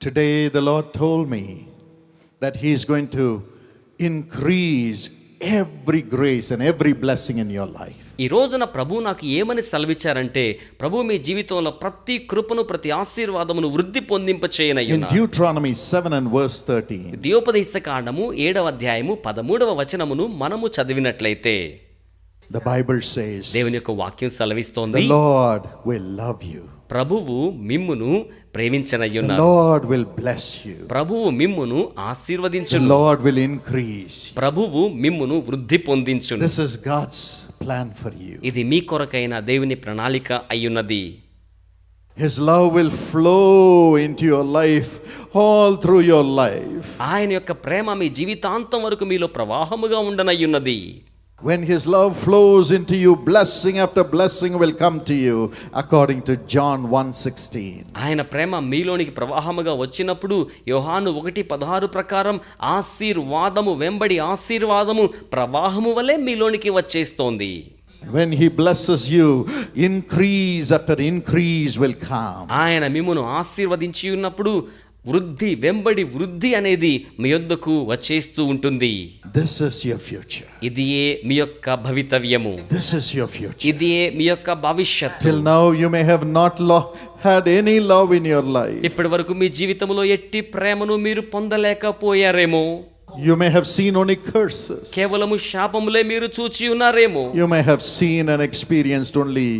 Today the Lord told me that He is going to increase every grace and every blessing in your life. ఈ రోజున ప్రభు నాకు ఏమని సెలవిచ్చారంటే, ప్రభు మీ జీవితంలో ప్రతి కృపను, ప్రతి ఆశీర్వాదమును వృద్ధి పొందింప చేయనయ్యున్నారు. In Deuteronomy 7 and verse 13. ద్వితోపదేశ కాండము 7వ అధ్యాయము 13వ వచనమును మనము చదివినట్లయితే, The Bible says, దేవుని యొక్క వాక్యం సెలవిస్తోంది, the Lord will love you. ప్రభువు మిమ్మును ప్రేమించనయ్యున్నారు. The Lord will bless you. ప్రభువు మిమ్మును The ఆశీర్వదించును. Lord will increase. ప్రభువు మిమ్మును వృద్ధి పొందించును. This is God's plan for you. ఇది మీ కొరకైన దేవుని ప్రణాళిక అయ్యున్నది. His love will flow into your life, all through your life. ఆయన యొక్క ప్రేమ మీ జీవితాంతం వరకు మీలో ప్రవాహముగా ఉండనయ్యున్నది. When His love flows into you, blessing after blessing will come to you, according to John 1:16. ఆయన ప్రేమ మీలోనికి ప్రవాహముగా వచ్చినప్పుడు యోహాను 1:16 ప్రకారం ఆశీర్వాదము వెంబడి ఆశీర్వాదము ప్రవాహము వలె మీలోనికి వచ్చేస్తోంది. When He blesses you, increase after increase will come. ఆయన మిమ్మును ఆశీర్వదించి ఉన్నప్పుడు వృద్ధి వెంబడి వృద్ధి అనేది మీ యొద్దకు వచ్చేస్తూ ఉంటుంది. This is your future. ఇదియే మీ యొక్క భవితవ్యము. This is your future. ఇదియే మీ యొక్క భవిష్యత్తు. Till now you may have not had any love in your life. ఇప్పటి వరకు మీ జీవితంలో ఎట్టి ప్రేమను మీరు పొందలేకపోయారేమో. You may have seen only curses. కేవలము శాపములే మీరు చూచి ఉన్నారేమో. You may have seen and experienced only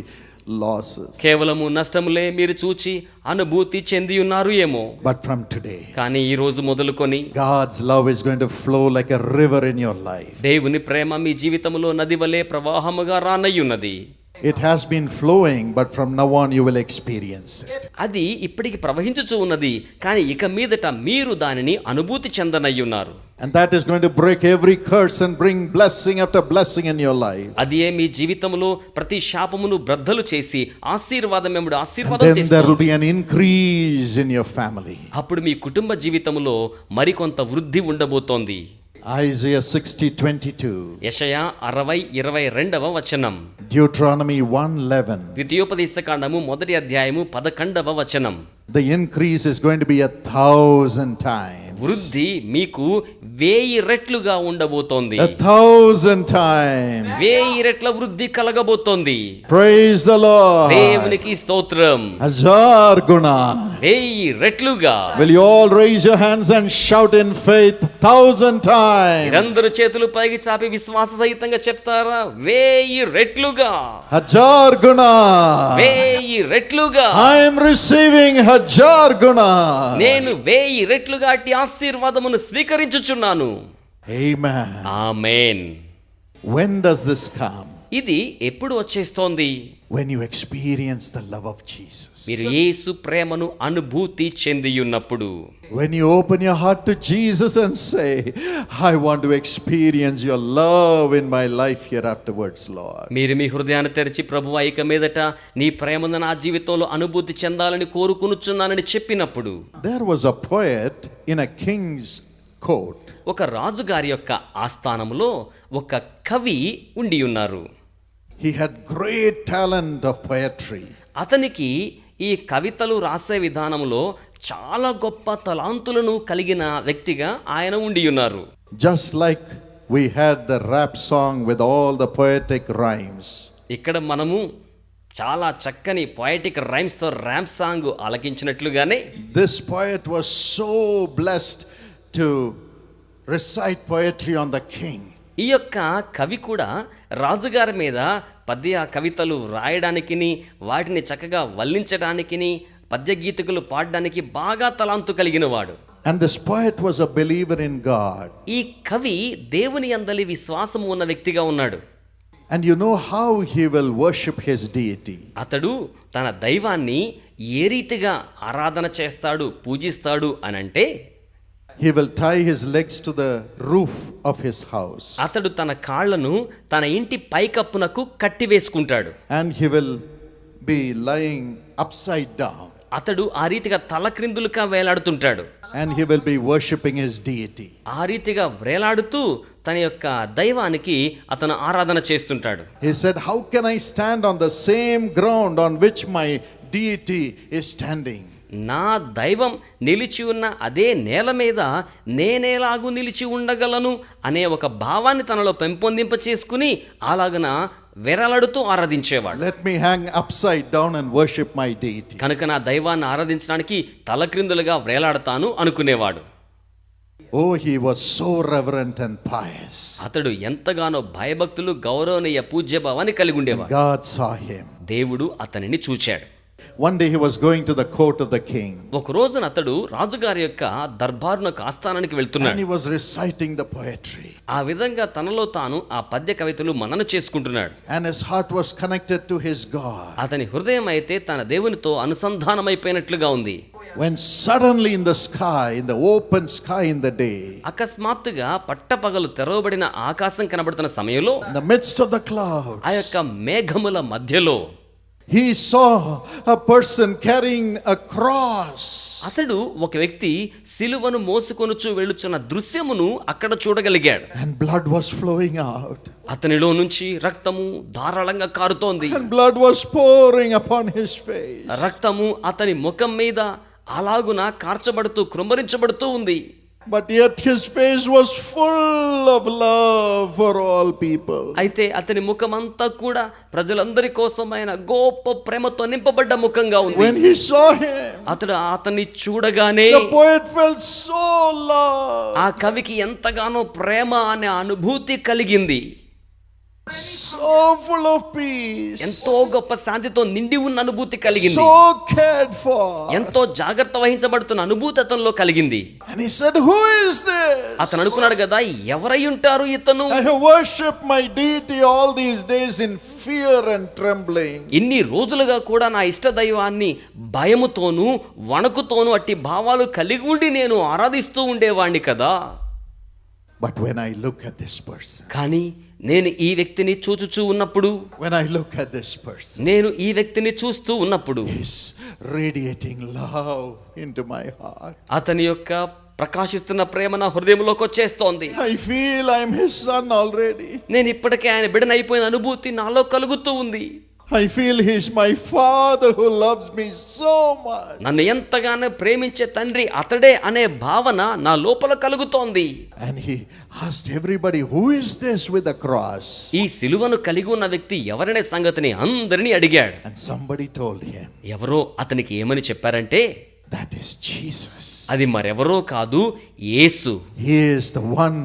losses. కేవలము నష్టములే మీరు చూచి అనుభూతి చెంది ఉన్నారు ఏమో. But from today, కానీ ఈ రోజు మొదలుకొని God's love is going to flow like a river in your life. దేవుని ప్రేమ మీ జీవితంలో నది వలె ప్రవాహముగా రానయ్యున్నది. It has been flowing, but from now on you will experience it. అది ఇప్పటికి ప్రవహించుచూ ఉన్నది, కానీ ఇక మీదట మీరు దానిని అనుభూతి చెందనయ్యున్నారు. And that is going to break every curse and bring blessing after blessing in your life. అదే మీ జీవితంలో ప్రతి శాపమును బ్రద్దలు చేసి ఆశీర్వాదం వెంబడి ఆశీర్వాదం Then there will తెస్తుంది. be an increase in your family. అప్పుడు మీ కుటుంబ జీవితంలో మరికొంత వృద్ధి ఉండబోతోంది. Isaiah 60:22. యెషయా 60:22వ వచనం. Deuteronomy 1:11. ద్వితీయోపదేశ కాండము 1వ అధ్యాయము 11వ వచనం. The increase is going to be 1,000 times. వృద్ధి మీకు 1000 రెట్లుగా ఉండబోతోంది. 1,000 times. 1000 రెట్ల వృద్ధి కలగబోతోంది. Praise the Lord. దేవునికి స్తోత్రం. 1000 guna. 1000 రెట్లుగా. Will you all raise your hands and shout in faith 1,000 times? మీరందరూ చేతులు పైకి చాపి విశ్వాస సహితంగా చెప్తారా? 1000 రెట్లుగా. 1000 guna. 1000 రెట్లుగా. I am receiving 1000 guna. నేను 1000 రెట్లుగా అట్టి ఆశీర్వాదమును స్వీకరించుచున్నాను. Amen. Amen. When does this come? ఇది ఎప్పుడు వచ్చేస్తోంది? When you experience the love of Jesus. మీరు యేసు ప్రేమను అనుభూతి చెందియున్నప్పుడు. When you open your heart to Jesus and say, I want to experience your love in my life here afterwards, Lord. మీరు మీ హృదయాన్ని తెరిచి ప్రభువా ఇక మీదట నీ ప్రేమను నా జీవితంలో అనుభూతి చెందాలని కోరుకునుచున్నానని చెప్పినప్పుడు, There was a poet in a king's court. ఒక రాజుగారి యొక్క ఆస్థానంలో ఒక కవి ఉండి ఉన్నారు. He had great talent of poetry. అతనికి ఈ కవితలు రాసే విధానంలో చాలా గొప్ప తలాంతులను కలిగిన వ్యక్తిగా ఆయన ఉండి ఉన్నారు. Just like we had the rap song with all the poetic rhymes. ఇక్కడ మనము చాలా చక్కని పోయటిక్ రైమ్స్ తో ర్యాప్ సాంగ్ ఆలకించినట్లుగానే This poet was so blessed to recite poetry on the king. ఈ యొక్క కవి కూడా రాజుగారి మీద పద్య కవితలు రాయడానికిని వాటిని చక్కగా వల్లించడానికిని పద్యగీతికలు పాడడానికి బాగా తలాంతు కలిగిన వాడు. And this poet was a believer in God. ఈ కవి దేవుని యందలి విశ్వాసము ఉన్న వ్యక్తిగా ఉన్నాడు. And you know how he will worship his deity. అతడు తన దైవాన్ని ఏ రీతిగా ఆరాధన చేస్తాడు, పూజిస్తాడు అనంటే, He will tie his legs to the roof of his house. అతడు తన కాళ్లను తన ఇంటి పైకప్పునకు కట్టివేసుకుంటాడు. And he will be lying upside down. అతడు ఆ రీతిగా తలక్రిందులుగా వేలాడుతుంటాడు. And he will be worshiping his deity. ఆ రీతిగా వేలాడుతూ తన యొక్క దైవానికి అతను ఆరాధన చేస్తుంటాడు. He said, how can I stand on the same ground on which my deity is standing? నా దైవం నిలిచి ఉన్న అదే నేల మీద నేనేలాగూ నిలిచి ఉండగలను అనే ఒక భావాన్ని తనలో పెంపొందింప చేసుకుని అలాగన వెరలాడుతూ ఆరాధించేవాడు. Let me hang upside down and worship my deity. కనుక నా దైవాన్ని ఆరాధించడానికి తలక్రిందులుగా వేలాడతాను అనుకునేవాడు. Oh, he was so reverent and pious. అతడు ఎంతగానో భయభక్తులు, గౌరవనీయ పూజ్యభావాన్ని కలిగి ఉండేవాడు. God saw him. దేవుడు అతనిని చూచాడు. One day he was going to the court of the king. ఒక రోజున అతడు రాజుగారి యొక్క దర్బారునకు ఆస్థానానికి And వెళ్తున్నాడు. he was reciting the poetry. ఆ విధంగా తనలో తాను ఆ పద్య కవితలు మనన చేసుకుంటున్నాడు. And his heart was connected to his God. అతని హృదయం అయితే తన దేవునితో అనుసంధానమైపోయినట్లుగా ఉంది. When suddenly in the sky, in the open sky in the day, అకస్మాత్తుగా పట్టపగలు తెరవబడిన ఆకాశం కనబడుతున్న సమయంలో in the midst of the clouds, ఆ యొక్క మేఘముల మధ్యలో he saw a person carrying a cross. అతడు ఒక వ్యక్తి సిలువను మోసుకొనుచు వెళ్ళుచున్న దృశ్యమును అక్కడ చూడగలిగాడు. And blood was flowing out. అతనిలో నుంచి రక్తము ధారాళంగా కారుతోంది. And blood was pouring upon his face. రక్తము అతని ముఖం మీద అలాగున కార్చబడుతూ కృంభరించబడుతూ ఉంది. But yet his face was full of love for all people. అయితే అతని ముఖమంతా కూడా ప్రజలందరి కోసమైన గొప్ప ప్రేమతో నింపబడ్డ ముఖంగా ఉంది. When he saw him, అతడు అతన్ని చూడగానే the poet felt so love, ఆ కవికి ఎంతగానో ప్రేమ అనే అనుభూతి కలిగింది. so full of peace, ఎంతో గొప్ప శాంతితో నిండి ఉన్న అనుభూతి కలిగింది. so cared for. ఎంతో జాగ్రత్త వహించబడుతున్న అనుభూతి అతనిలో కలిగింది. And he said, who is this? అతను అనుకున్నాడు కదా, ఎవరై ఉంటారు ఇతను? I have worshipped my deity all these days in fear and trembling. ఇన్ని రోజులుగా కూడా నా ఇష్ట దైవాన్ని భయముతోనూ వణకుతోనూ అట్టి భావాలు కలిగి ఉండి నేను ఆరాధిస్తూ ఉండేవాణ్ణి కదా. But when I look at this person, కానీ నేను ఈ వ్యక్తిని చూచుచూ ఉన్నప్పుడు, when I look at this person, నేను ఈ వ్యక్తిని చూస్తూ ఉన్నప్పుడు he's radiating love into my heart. అతని యొక్క ప్రకాశిస్తున్న ప్రేమ నా హృదయంలోకి వచ్చేస్తోంది. I feel I'm his son already. నేను ఇప్పటికే ఆయన బిడ్డనైపోయిన అనుభూతి నాలో కలుగుతూ ఉంది. I feel he's my father who loves me so much. నన్ను ఎంతగానో ప్రేమించే తండ్రి అతడే అనే భావన నా లోపల కలుగుతోంది. And he asked everybody, who is this with the cross? ఈ సిలువను కలిగి ఉన్న వ్యక్తి ఎవరనే సంగతిని అందరినీ అడిగాడు. And somebody told him, ఎవరో అతనికి ఏమని చెప్పారంటే, that is Jesus. అది మరెవరో కాదు, యేసు. He is the one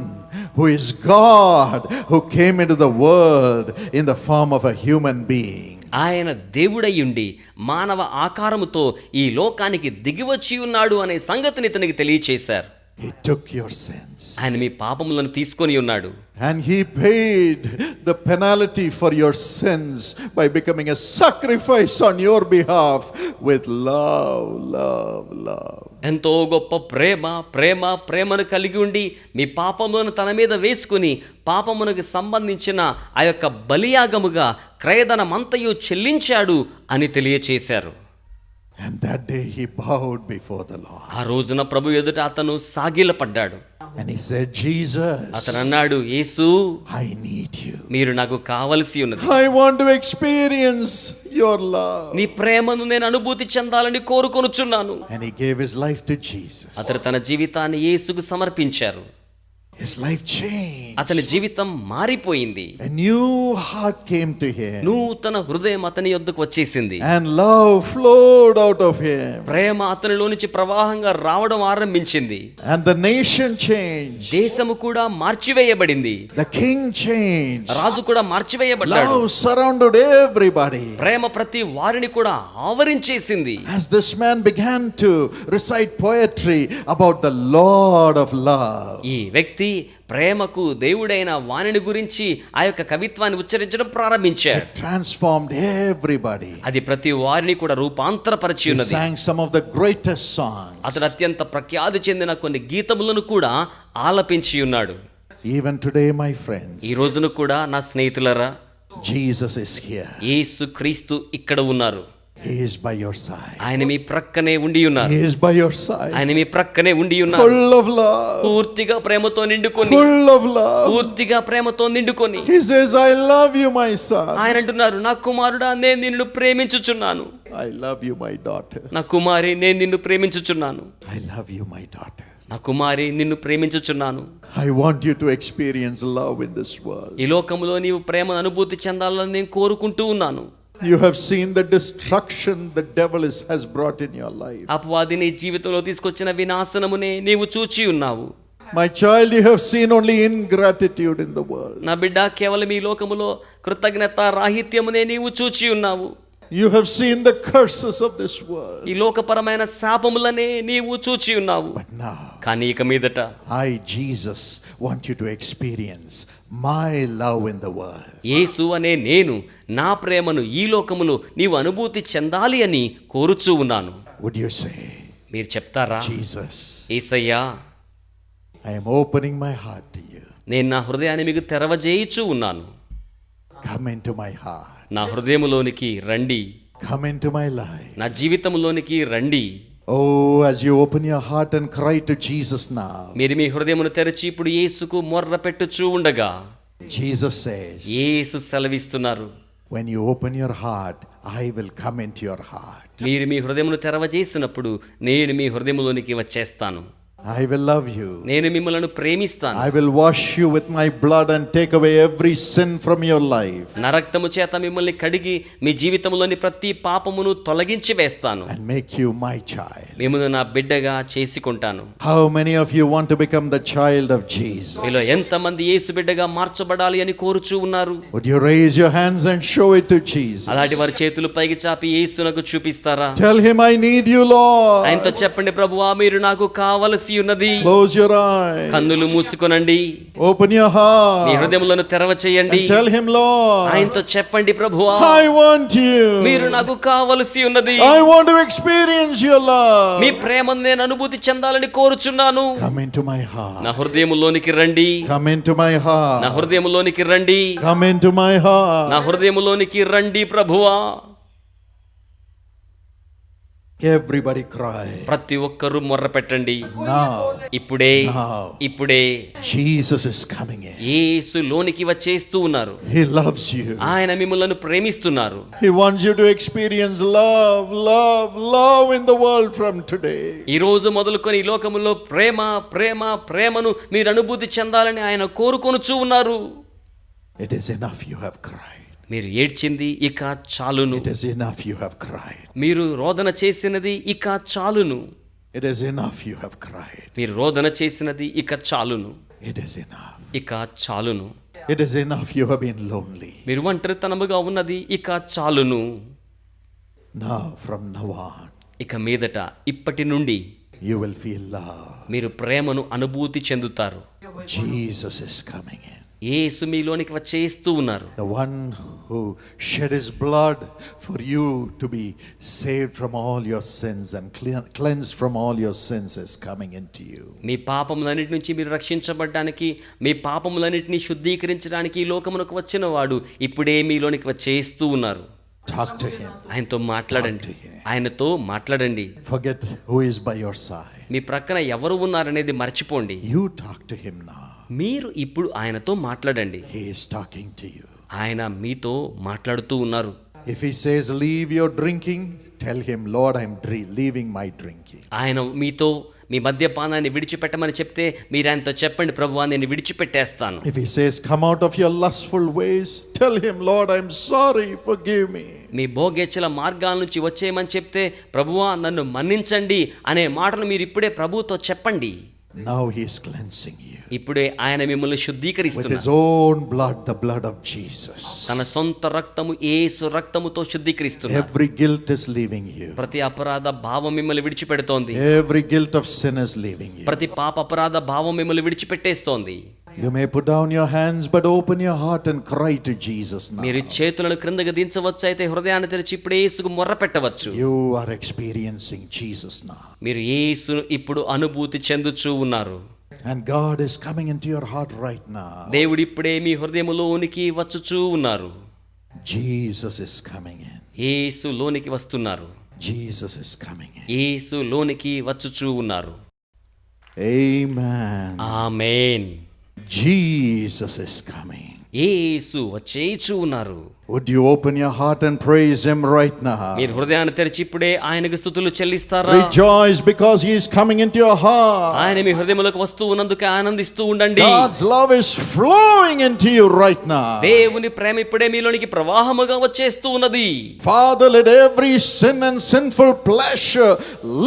who is God, who came into the world in the form of a human being. ఆయన దేవుడయ్యుండి మానవ ఆకారముతో ఈ లోకానికి దిగివచ్చి ఉన్నాడు అనే సంగతిని ఇతనికి తెలియచేశారు. He took your sins. ఆయన మీ పాపములను తీసుకొని ఉన్నాడు. And he paid the penalty for your sins by becoming a sacrifice on your behalf with love, love, love. ఎంతో గొప్ప ప్రేమను కలిగి ఉండి మీ పాపములను తన మీద వేసుకుని పాపమునకు సంబంధించిన ఆ యొక్క బలియాగముగా క్రయధనమంతయు చెల్లించాడు అని తెలియచేశారు. And that day he bowed before the Lord. ఆ రోజున ప్రభు ఎదుట అతను సాగిలపడ్డాడు. And he said, Jesus, అతను అన్నాడు, యేసు, I need you. మీరు నాకు కావలసి ఉన్నది. I want to experience your love. నీ ప్రేమను నేను అనుభూతి చెందాలని కోరుకొనుచున్నాను. And he gave his life to Jesus. అతడు తన జీవితాన్ని యేసుకు సమర్పించారు. His life changed. అతని జీవితం మారిపోయింది. A new heart came to him. నూతన హృదయం అతని యొద్దకు వచ్చేసింది. And love flowed out of him. ప్రేమ అతనిలో నుంచి ప్రవాహంగా రావడం ఆరంభించింది. And the nation changed. దేశము కూడా మార్చివేయబడింది. The king changed. రాజు కూడా మార్చివేయబడ్డాడు. Love surrounded everybody. ప్రేమ ప్రతి వారిని కూడా ఆవరించేసింది. As this man began to recite poetry about the Lord of love, ఈ వ్యక్తి ప్రేమకు దేవుడైన వాణిని గురించి ఆ యొక్క కవిత్వాన్ని ఉచ్చరించడం ప్రారంభించాడు. it transformed everybody. అది ప్రతి వారిని కూడా రూపాంతరపరిచి He ఉన్నది. sang some of the greatest songs. అతడు అత్యంత ప్రఖ్యాతి చెందిన కొన్ని గీతములను కూడా ఆలపించి ఉన్నాడు. Even today, my friends, ఈ రోజును కూడా నా స్నేహితులరా, Jesus is here. యేసు క్రీస్తు ఇక్కడ ఉన్నారు. He is by your side. ఆయన మీ ప్రక్కనే ఉండి ఉన్నారు. He is by your side. ఆయన మీ ప్రక్కనే ఉండి ఉన్నారు. Full of love. పూర్తిగా ప్రేమతో నిండుకొని, Full of love. పూర్తిగా ప్రేమతో నిండుకొని. He says, I love you, my son. ఆయన అంటున్నారు, నా కుమారుడా నేను నిన్ను ప్రేమించుచున్నాను. I love you, my daughter. నా కుమారి నేను నిన్ను ప్రేమించుచున్నాను. I love you, my daughter. నా కుమారి నిన్ను ప్రేమించుచున్నాను. I want you to experience love in this world. ఈ లోకంలో నీవు ప్రేమను అనుభూతి చెందాలని నేను కోరుకుంటూ ఉన్నాను. You have seen the destruction the devil has brought in your life. అపవాది నీ జీవితంలో తీసుకొచ్చిన వినాశనమునే నీవు చూచి ఉన్నావు. My child, you have seen only ingratitude in the world. నా బిడ్డ, కేవలం ఈ లోకములో కృతజ్ఞత రాహిత్యమునే నీవు చూచి ఉన్నావు. You have seen the curses of this world. ఈ లోకపరమైన శాపములనే నీవు చూచి ఉన్నావు. But now, కానీ ఇక మీదట I, Jesus, want you to experience my love in the world. యేసు అనే నేను నా ప్రేమను ఈ లోకములో నీవు అనుభూతి చెందాలి అని కోరుచూ ఉన్నాను. Would you say, మీరు చెప్తారా? Jesus, Yesayya, I am opening my heart to you. నేను నా హృదయాన్ని మీకు తెరవజేయుచూ ఉన్నాను. Come into my heart. నా హృదయములోనికి రండి. Come into my life. నా జీవితంలోనికి రండి. Oh, as you open your heart and cry to Jesus now, మీరు మీ హృదయమును తెరచి ఇప్పుడు యేసుకు మొర్ర పెట్టుచూ ఉండగా Jesus says, Yesu సెలవిస్తున్నారు, when you open your heart, I will come into your heart. మీరు మీ హృదయమును తెరవజేసినప్పుడు నేను మీ హృదయములోనికి వచ్చేస్తాను. I will love you. నేను మిమ్మల్ని ప్రేమిస్తాను. I will wash you with my blood and take away every sin from your life. నా రక్తము చేత మిమ్మల్ని కడిగి మీ జీవితంలోని ప్రతి పాపమును తొలగించి వేస్తాను. And make you my child. మిమ్మల్ని నా బిడ్డగా చేసుకుంటాను. How many of you want to become the child of Jesus? మీలో ఎంతమంది యేసు బిడ్డగా మార్చబడాలి అని కోరుచూ ఉన్నారు? Would you raise your hands and show it to Jesus? అలాంటి వారి చేతులు పైకి చాపి యేసునకు చూపిస్తారా? Tell him, I need you, Lord. ఆయనతో చెప్పండి, ప్రభువా మీరు నాకు కావలసి ఉన్నది. Close your eyes. కన్నులు మూసుకొనండి. Open your heart. మీ హృదయములను తెరవ చేయండి. And tell him, Lord, ఆయనతో చెప్పండి, ప్రభువా I want you. మీరు నాకు కావలసి ఉన్నది. I want to experience your love. మీ ప్రేమను నేను అనుభూతి చెందాలని కోరుచున్నాను. Come into my heart. నా హృదయములోనికి రండి. Come into my heart. నా హృదయములోనికి రండి. Come into my heart. నా హృదయములోనికి రండి ప్రభువా. Everybody cry. ప్రతి ఒక్కరూ మొర్ర పెట్టండి. Now. ఇప్పుడే Now. ఇప్పుడే Jesus is coming in. యేసు లోనికి వచ్చేస్తూ ఉన్నారు. He loves you. ఆయన మిమ్మల్ని ప్రేమిస్తున్నారు. He wants you to experience love, love, love in the world from today. ఈ రోజు మొదలుకొని ఈ లోకములో ప్రేమ ప్రేమ ప్రేమను మీరు అనుభూతి చెందాలని ఆయన కోరుకొనుచూ ఉన్నారు. It is enough you have cried. మీరు ఏడ్చింది ఇక చాలును. It is enough you have cried. మీరు రోదన చేసినది ఇక చాలును. It is enough you have cried. మీరు రోదన చేసినది ఇక చాలును. It is enough. ఇక చాలును. It is enough you have been lonely. మీరు ఒంటరితనముగా ఉన్నది ఇక చాలును. Now, from now on, ఇక మీదట ఇప్పటి నుండి you will feel love. మీరు ప్రేమను అనుభూతి చెందుతారు. Jesus is coming in. యేసు మీలోనికి వచ్చేస్తూ ఉన్నారు. The one who shed his blood for you to be saved from all your sins and cleansed from all your sins is coming into you. మీ పాపములన్నిటి నుంచి మీరు రక్షించబడడానికి, మీ పాపములన్నిటిని శుద్ధీకరించడానికి ఈ లోకమునకు వచ్చిన వాడు ఇప్పుడే మీలోనికి వచ్చేస్తూ ఉన్నారు. Talk to him. ఆయనతో మాట్లాడండి. ఆయనతో మాట్లాడండి. Forget who is by your side. మీ ప్రక్కన ఎవరు ఉన్నారనేది మర్చిపోండి. You talk to him now. మీరు ఇప్పుడు ఆయనతో మాట్లాడండి. He is talking to you. ఆయన మీతో మాట్లాడుతూ ఉన్నారు. If he says leave your drinking, tell him, Lord, I'm leaving my drinking. ఆయన మీతో మీ మద్యపానాన్ని విడిచిపెట్టమని చెప్తే మీరు ఆయనతో చెప్పండి, ప్రభువా నేను విడిచిపెట్టేస్తాను. If he says come out of your lustful ways, tell him, Lord, I'm sorry, forgive me. మీ భోగేచ్ఛల మార్గాల నుంచి వచ్చేయమని చెప్తే, ప్రభువా నన్ను మన్నించండి అనే మాటను మీరు ఇప్పుడే ప్రభువుతో చెప్పండి. Now he is cleansing you. ఇప్పుడే ఆయన మిమ్మల్ని With శుద్ధీకరిస్తున్నారు. his own blood, the blood of Jesus. తన సొంత రక్తము యేసు రక్తముతో శుద్ధీకరిస్తున్నారు. Every guilt is leaving you. ప్రతి అపరాధ భావం మిమ్మల్ని విడిచిపెడుతోంది. Every guilt of sin is leaving you. ప్రతి పాప అపరాధ భావం మిమ్మల్ని విడిచిపెట్టేస్తోంది. You may put down your hands, but open your heart and cry to Jesus now. మీరు చేతులను క్రిందకి దించవచ్చు, అయితే హృదయాన్ని తెరిచి ఇప్పుడే యేసుకు మొర్ర పెట్టవచ్చు. You are experiencing Jesus now. మీరు యేసును ఇప్పుడు అనుభూతి చెందుచూ ఉన్నారు. And God is coming into your heart right now. దేవుడు ఇప్పుడే మీ హృదయములోనికి వచ్చుచూ ఉన్నారు. Jesus is coming in. యేసు లోనికి వస్తున్నారు. Jesus is coming in. యేసు లోనికి వచ్చుచూ ఉన్నారు. Amen. Amen. Jesus is coming. యేసు వచ్చేచూ ఉన్నారు. Would you open your heart and praise him right now? మీరు హృదయాన్ని తెరిచి ఇప్పుడే ఆయనకు స్తుతులు చెల్లిస్తారా? Rejoice because he is coming into your heart. ఆయన మీ హృదయములోకి వస్తూ ఉన్నందుకు ఆనందిస్తూ ఉండండి. God's love is flowing into you right now. దేవుని ప్రేమ ఇప్పుడే మీలోనికి ప్రవాహముగా వచ్చేస్తూ ఉన్నది. Father, let every sin and sinful pleasure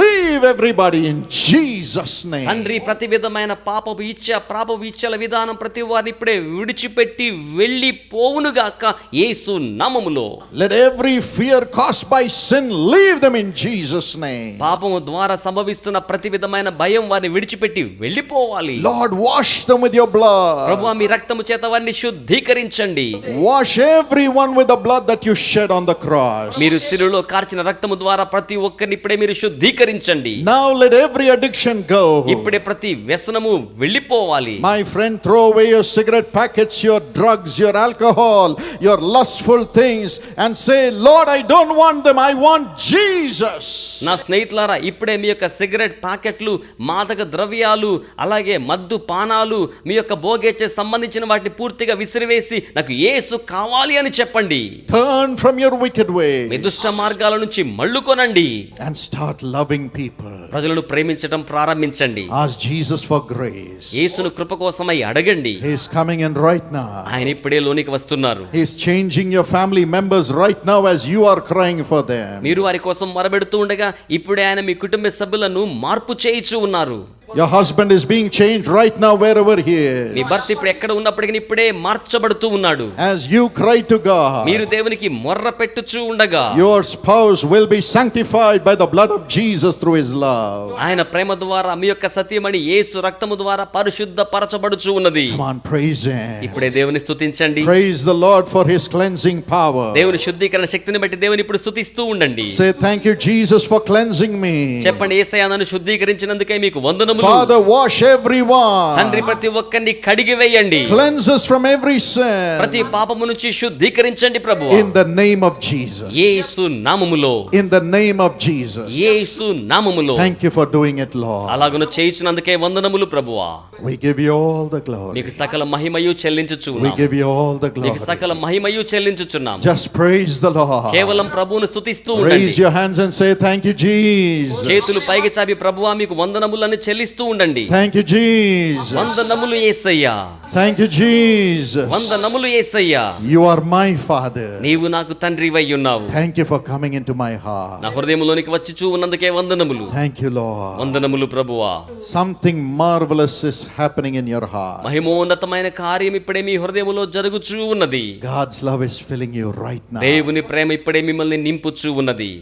leave everybody in Jesus' name. తండ్రి, ప్రతి విధమైన పాపపు ఇచ్చల విధానం ప్రతి వారిని ఇప్పుడే విడిచిపెట్టి వెళ్ళిపోవునుగాక యేసు నామములో. Let every fear caused by sin leave them in Jesus' name. పాపము ద్వారా సంభవిస్తున్న ప్రతి విధమైన భయం వారిని విడిచిపెట్టి వెళ్ళిపోవాలి. Lord, wash them with your blood. ప్రభువా, మీ రక్తము చేత వారిని శుద్ధీకరించండి. Wash everyone with the blood that you shed on the cross. మీరు శిలువలో కార్చిన రక్తము ద్వారా ప్రతి ఒక్కరిని ఇప్పుడే మీరు శుద్ధీకరించండి. Now let every addiction go. ఇప్పుడే ప్రతి వ్యసనము వెళ్ళిపోవాలి. My friend, throw away your cigarette packets, your drugs, your alcohol, your lustful things and say, Lord, I don't want them, I want Jesus. నా స్నేహితులారా, ఇప్పుడే మీ యొక్క సిగరెట్ ప్యాకెట్లు, మాదక ద్రవ్యాలు, అలాగే మద్దు పానాలు, మీ యొక్క భోగేచ్చే సంబంధించిన వాటిని పూర్తిగా విసిరివేసి నాకు యేసు కావాలి అని చెప్పండి. Turn from your wicked way. మీ దుష్ట మార్గాల నుంచి మళ్ళుకొనండి. And start loving people. ప్రజలను ప్రేమించడం ప్రారంభించండి. Ask Jesus for grace. యేసును కృప కోసమై అడగండి. He is coming in right now. ఆయన ఇప్పుడే లోనికి వస్తున్నారు. He is changing your family members right now as you are crying for them. మీరు వారి కోసం మొరబెడుతూ ఉండగా ఇప్పుడే ఆయన మీ కుటుంబ సభ్యులను మార్పు చేయిచూ ఉన్నారు. Your husband is being changed right now wherever he is. మీ భర్త ఇప్పుడు ఎక్కడ ఉన్నప్పటికీ ఇప్పుడే మార్చబడుతూ ఉన్నాడు. As you cry to God, మీరు దేవునికి మొర్ర పెట్టుచూ ఉండగా your spouse will be sanctified by the blood of Jesus through his love. ఆయన ప్రేమ ద్వారా మీ యొక్క సతీమణి యేసు రక్తము ద్వారా పరిశుద్ధపరచబడుచూ ఉన్నది. Come on, praise him. ఇప్పుడే దేవుని స్తుతించండి. Praise the Lord for his cleansing power. దేవుని శుద్ధీకరణ శక్తిని బట్టి దేవుని ఇప్పుడు స్తుతిస్తూ ఉండండి. Say, thank you Jesus for cleansing me. చెప్పండి, యేసయ్యా నన్ను శుద్ధీకరించినందుకే మీకు వందనములు. Father, wash everyone. తండ్రి, ప్రతి ఒక్కరిని కడిగి వేయండి. Cleanse us from every sin. ప్రతి పాపము నుంచి శుద్ధీకరించండి ప్రభువా. In the name of Jesus. యేసు నామములో. In the name of Jesus. యేసు నామములో. Thank you for doing it, Lord. అలాగున చేయించినందుకే వందనములు ప్రభువా. We give you all the glory. మీకు సకల మహిమయు చెల్లించుచున్నాము. We give you all the glory. మీకు సకల మహిమయు చెల్లించుచున్నాము. Just praise the Lord. కేవలం ప్రభువును స్తుతిస్తూ ఉండండి. Raise your hands and say, thank you Jesus. చేతులు పైకి చాపి ప్రభువా మీకు వందనములను చెల్లిస్తూ ఉండండి. Thank you Jesus. వందనములు యేసయ్యా. Thank you Jesus. వందనములు యేసయ్యా. You are my Father. నీవు నాకు తండ్రివై ఉన్నావు. Thank you for coming into my heart. నా హృదయములోనికి వచ్చి ఉన్నందుకే వందనములు. Thank you Lord. వందనములు ప్రభువా. Something marvelous is happening in your heart. మహిమోన్నతమైన కార్యం ఇప్పుడే మీ హృదయములో జరుగుచూ ఉన్నది. God's love is filling you right now. దేవుని ప్రేమ ఇప్పుడే మిమ్మల్ని నింపుచూ ఉన్నది.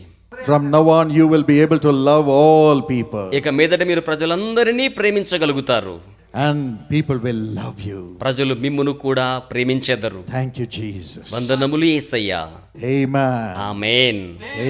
From now on you will be able to love all people. ఇక మీదట మీరు ప్రజలందరినీ ప్రేమించగలుగుతారు. And people will love you. ప్రజలు మిమ్మును కూడా ప్రేమించెదరు. Thank you Jesus. వందనములు యేసయ్యా. Amen. Amen.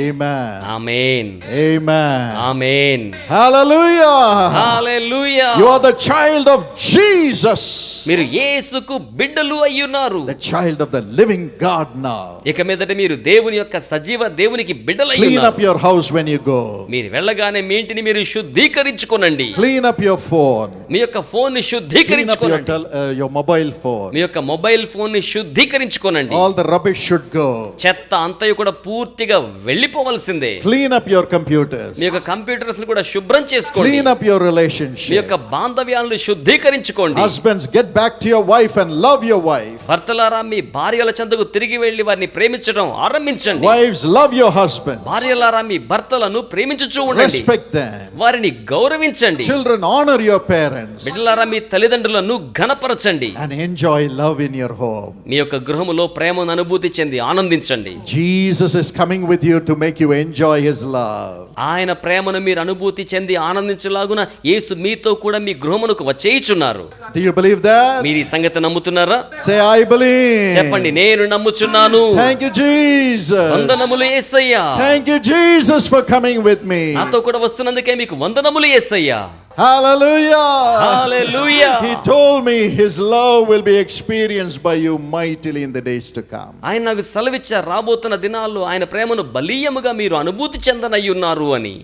Amen. Amen. Amen. Amen. Hallelujah. Hallelujah. You are the child of Jesus. మీరు యేసుకు బిడ్డలు అయ్యున్నారు. The child of the living God now. ఇక మీదట మీరు దేవుని యొక్క సజీవ దేవునికి బిడ్డలు Clean అయ్యున్నారు. up your house when you go. మీరు వెళ్ళగానే మీ ఇంటిని మీరు శుద్ధీకరించుకోనండి. Clean up your phone. మీ యొక్క ఫోన్ ని Clean up శుద్ధీకరించుకోనండి. your mobile phone. మీ యొక్క మొబైల్ ఫోన్ ని శుద్ధీకరించుకోనండి. All the rubbish should go. చెత్త అంతయు కూడా పూర్తిగా వెళ్ళిపోవలసిందే. Clean up your computers. మీ యొక్క కంప్యూటర్స్ ని కూడా శుభ్రం చేసుకోండి. Clean up your me relationship. యొక్క బాంధవ్యాలను శుద్ధీకరించుకోండి. Husbands, get back to your wife and love your wife. భర్తలారా మీ భార్యల చెంతకు తిరిగి వెళ్ళి వారిని ప్రేమించడం ఆరంభించండి. Wives, love your husband. భార్యలారా మీ భర్తలను ప్రేమించుచూ ఉండండి. Respect them. వారిని గౌరవించండి. Children, honor your parents. బిడ్డలారా మీ తల్లిదండ్రులను ఘనపరచండి. And enjoy love in your home. మీ యొక్క గృహములో ప్రేమను అనుభూతి చెంది ఆనందించండి. Jesus is coming with you to make you enjoy his love. ఆయన ప్రేమను మీరు అనుభూతి చెంది ఆనందించలాగున యేసు మీతో కూడా మీ గృహమునకు వచ్చేయుచున్నారు. Do you believe that? మీరు ఈ సంగతి నమ్ముతున్నారా? Say, I believe. చెప్పండి, నేను నమ్ముచున్నాను. Thank you Jesus. వందనములు యేసయ్యా. Thank you Jesus for coming with me. నాతో కూడా వస్తున్నందుకే మీకు వందనములు యేసయ్యా. Hallelujah. Hallelujah. He told me his love will be experienced by you mightily in the days to come. ఆయన నాకు సెలవిచ్చారు, రాబోతున్న దినాల్లో ఆయన ప్రేమను బలీయముగా మీరు అనుభూతి చెందనయ్యున్నారు అని.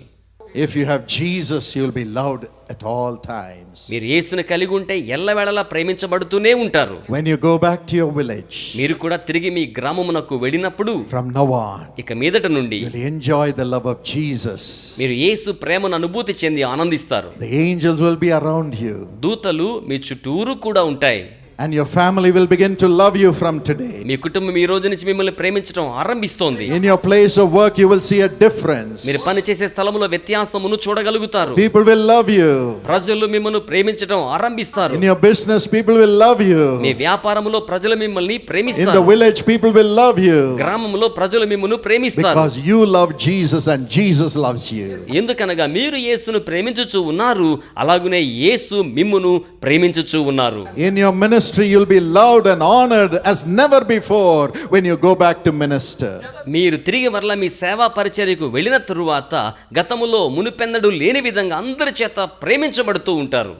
If you have Jesus, you will be loved at all times. మీరు యేసుని కలిగి ఉంటే ఎల్లవేళలా ప్రేమించబడుతూనే ఉంటారు. When you go back to your village, మీరు కూడా తిరిగి మీ గ్రామమునకు వెళ్ళినప్పుడు from now on, ఇక మీదట నుండి you'll enjoy the love of Jesus. మీరు యేసు ప్రేమను అనుభూతి చెంది ఆనందిస్తారు. The angels will be around you. దూతలు మీ చుట్టూరు కూడా ఉంటాయి. And your family will begin to love you from today. మీ కుటుంబం ఈ రోజు నుంచి మిమ్మల్ని ప్రేమించడం ఆరంభిస్తోంది. In your place of work, you will see a difference. మీరు పని చేసే స్థలములో వ్యత్యాసమును చూడగలుగుతారు. People will love you. ప్రజలు మిమ్మల్ని ప్రేమించడం ఆరంభిస్తారు. In your business, people will love you. మీ వ్యాపారములో ప్రజలు మిమ్మల్ని In ప్రేమిస్తారు. the village, people will love you. గ్రామములో ప్రజలు మిమ్మల్ని ప్రేమిస్తారు. Because you love Jesus and Jesus loves you. ఎందుకనగా మీరు యేసును ప్రేమించుచూ ఉన్నారు, అలాగునే యేసు మిమ్మును ప్రేమించుచూ ఉన్నారు. In your ministry, you'll be loved and honored as never before when you go back to minister. మీరు తిరిగి మరలా మీ సేవా పరిచర్యకు వెళ్ళిన తరువాత గతములో మునుపెన్నడూ లేని విధంగా అందరి చేత ప్రేమించబడుతూ ఉంటారు.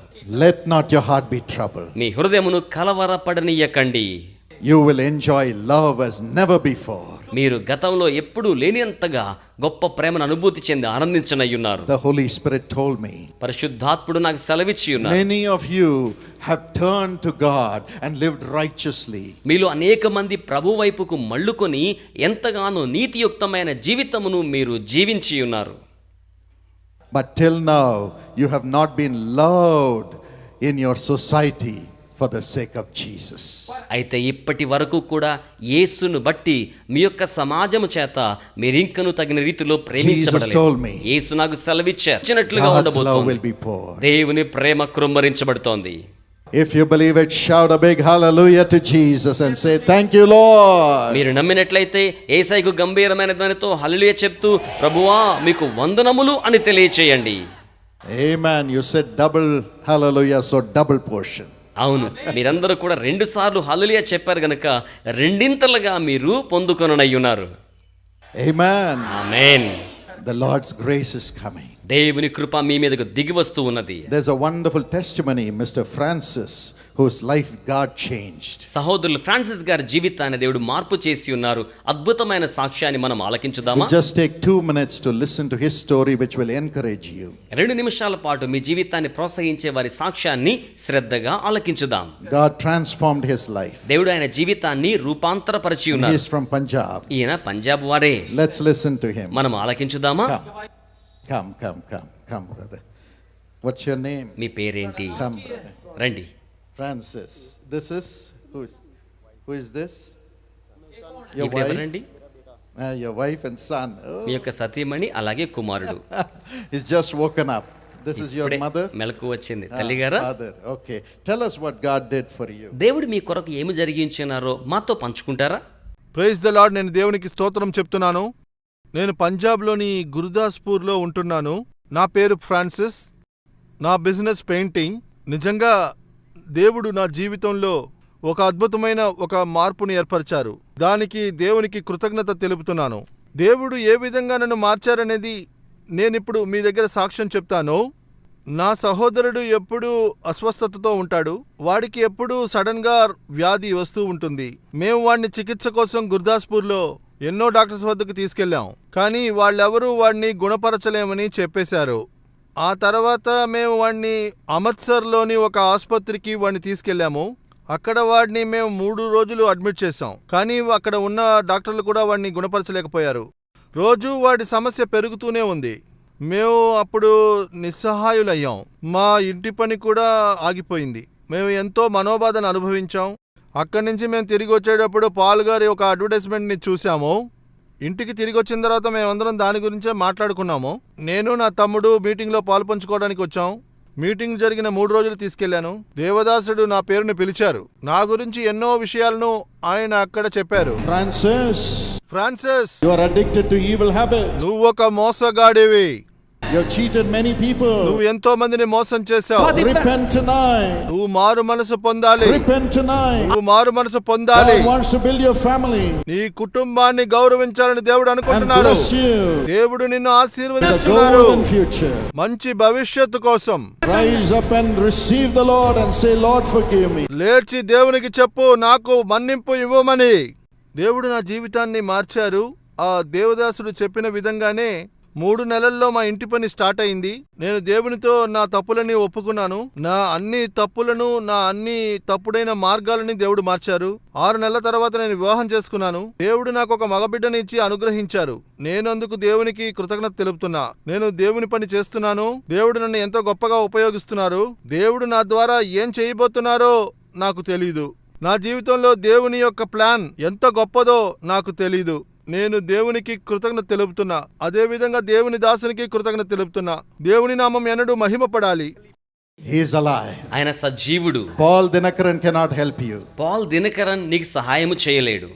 Let not your heart be troubled. మీ హృదయమును కలవరపడనీయకండి. You will enjoy love as never before. మీరు గతంలో ఎప్పుడూ లేనింతగా గొప్ప ప్రేమను అనుభూతి చెంది ఆనందించనయ్యున్నారు. The Holy Spirit told me, పరిశుద్ధాత్ముడు నాకు సెలవిచ్చి ఉన్నారు, many of you have turned to God and lived righteously. మీలో అనేక మంది ప్రభు వైపుకు మళ్ళుకొని ఎంతగానో నీతియుక్తమైన జీవితమును మీరు జీవించి ఉన్నారు. But till now, you have not been loved in your society for the sake of Jesus. అయితే ఇప్పటి వరకు కూడా యేసును బట్టి మీ యొక్క సమాజము చేత మీరింకను తగిన రీతిలో ప్రేమించబడలేదు. యేసు నాకు సెలవిచ్చినట్లుగా ఉండబోతోంది. దేవుని ప్రేమ కృమ్మరించబడుతోంది. If you believe it, shout a big hallelujah to Jesus and say, thank you, Lord. మీరు నమ్మినట్లయితే యేసయ్యకు గంభీరమైన ధ్వనితో హల్లెలూయా చెప్తూ, ప్రభువా మీకు వందనములు అని తెలియచేయండి. Amen. You said double hallelujah, so double portion. అవును, మీరందరూ కూడా 2 సార్లు హల్లెలూయా చెప్పారు గనుక రెండింతలుగా మీరు పొందుకొననయ్యున్నారు. Amen. Amen. The Lord's grace is coming. దేవుని కృప మీ మీదకు దిగి వస్తూ ఉన్నది. There's a wonderful testimony, Mr. Francis, whose life God changed. సహోదరులు ఫ్రాన్సిస్ గారి జీవితాన్ని దేవుడు మార్పు చేసి ఉన్నారు. అద్భుతమైన సాక్ష్యాన్ని మనం ఆలకించుదామా? Just take 2 minutes to listen to his story, which will encourage you. 2 నిమిషాల పాటు మీ జీవితాన్ని ప్రోత్సహించే వారి సాక్ష్యాన్ని శ్రద్ధగా ఆలకించుదాం. God transformed his life. దేవుడు ఆయన జీవితాన్ని రూపాంతరపరిచి He ఉన్నారు. is from Punjab. ఈయన పంజాబ్ వారే. Let's listen to him. మనం ఆలకించుదామా? Come, brother. What's your name? మీ పేరేంటి? Come, brother. రండి. Francis. This is who is this? Your ఇప్పుడు wife? ఎవరండి? Your wife and son. మీ యొక్క సతీమణి అలాగే కుమారుడు. He's just woken up. This is your ఇప్పుడే mother? మెలకు వచ్చింది. తల్లిగారా? Father. Okay. Tell us what God did for you. దేవుడు మీ కొరకు ఏమి జరిగించినారో మాతో పంచుకుంటారా? Praise the lord. నేను దేవునికి స్తోత్రం చెప్తున్నాను. నేను పంజాబ్లోని గురుదాస్పూర్లో ఉంటున్నాను. నా పేరు ఫ్రాన్సిస్. నా బిజినెస్ పెయింటింగ్. నిజంగా దేవుడు నా జీవితంలో ఒక అద్భుతమైన ఒక మార్పుని ఏర్పరిచారు. దానికి దేవునికి కృతజ్ఞత తెలుపుతున్నాను. దేవుడు ఏ విధంగా నన్ను మార్చారనేది నేనిప్పుడు మీ దగ్గర సాక్ష్యం చెప్తాను. నా సహోదరుడు ఎప్పుడూ అస్వస్థతతో ఉంటాడు. వాడికి ఎప్పుడూ సడన్గా వ్యాధి వస్తూ ఉంటుంది. మేము వాడిని చికిత్స కోసం గుర్దాస్పూర్లో ఎన్నో డాక్టర్స్ వద్దకు తీసుకెళ్లాం. కానీ వాళ్ళెవరూ వాడిని గుణపరచలేమని చెప్పేశారు. ఆ తర్వాత మేము వాడిని అమృత్సర్లోని ఒక ఆసుపత్రికి వాడిని తీసుకెళ్లాము. అక్కడ వాడిని మేము 3 రోజులు అడ్మిట్ చేశాం. కానీ అక్కడ ఉన్న డాక్టర్లు కూడా వాడిని గుణపరచలేకపోయారు. రోజూ వాడి సమస్య పెరుగుతూనే ఉంది. మేము అప్పుడు నిస్సహాయులయ్యాం. మా ఇంటి పని కూడా ఆగిపోయింది. మేము ఎంతో మనోబాధను అనుభవించాం. అక్కడి నుంచి మేము తిరిగి వచ్చేటప్పుడు పాల్ గారి ఒక అడ్వర్టైజ్మెంట్ని చూసాము. ఇంటికి తిరిగి వచ్చిన తర్వాత మేమందరం దాని గురించే మాట్లాడుకున్నాము. నేను నా తమ్ముడు మీటింగ్లో పాల్పంచుకోవడానికి వచ్చాం. మీటింగ్ జరిగిన 3 రోజులు తీసుకెళ్లాను. దేవదాసుడు నా పేరుని పిలిచారు. నా గురించి ఎన్నో విషయాలను ఆయన అక్కడ చెప్పారు. Francis, Francis, you are addicted to evil habits. నువ్వొక మోసగాడివి. You have cheated many people. నువ్వు ఎంతో మందిని మోసం చేశావు. Repent tonight. నువ్వు మారు మనసు పొందాలి. Repent tonight. నువ్వు మారు మనసు పొందాలి. God wants to build your family. నీ కుటుంబాన్ని గౌరవించాలని దేవుడు And అనుకుంటున్నాడు. bless you. దేవుడు నిన్ను With a ఆశీర్వదిస్తున్నాడు. golden future. మంచి భవిష్యత్తు కోసం Rise up and receive the Lord and say, Lord, forgive me. లేచి దేవునికి చెప్పు, నాకు మన్నింపు ఇవ్వమని. దేవుడు నా జీవితాన్ని మార్చారు. ఆ దేవదాసుడు చెప్పిన విధంగానే 3 నెలల్లో మా ఇంటి పని స్టార్ట్ అయింది. నేను దేవునితో నా తప్పులని ఒప్పుకున్నాను. నా అన్ని తప్పులను, నా అన్ని తప్పుడైన మార్గాలని దేవుడు మార్చారు. 6 నెలల తర్వాత నేను వివాహం చేసుకున్నాను. దేవుడు నాకు ఒక మగబిడ్డని ఇచ్చి అనుగ్రహించారు. నేను అందుకు దేవునికి కృతజ్ఞత తెలుపుతున్నా. నేను దేవుని పని చేస్తున్నాను. దేవుడు నన్ను ఎంతో గొప్పగా ఉపయోగిస్తున్నారు. దేవుడు నా ద్వారా ఏం చేయబోతున్నారో నాకు తెలీదు. నా జీవితంలో దేవుని యొక్క ప్లాన్ ఎంత గొప్పదో నాకు తెలీదు. నేను దేవునికి కృతజ్ఞత తెలుపుతున్నా. అదే విధంగా దేవుని దాసునికి కృతజ్ఞత తెలుపుతున్నా. దేవుని నామం ఎన్నడూ మహిమపడాలి. He is alive. ఆయన సజీవుడు. Paul Dinakaran cannot help you. Paul Dinakaran నీకు సహాయము చేయలేడు.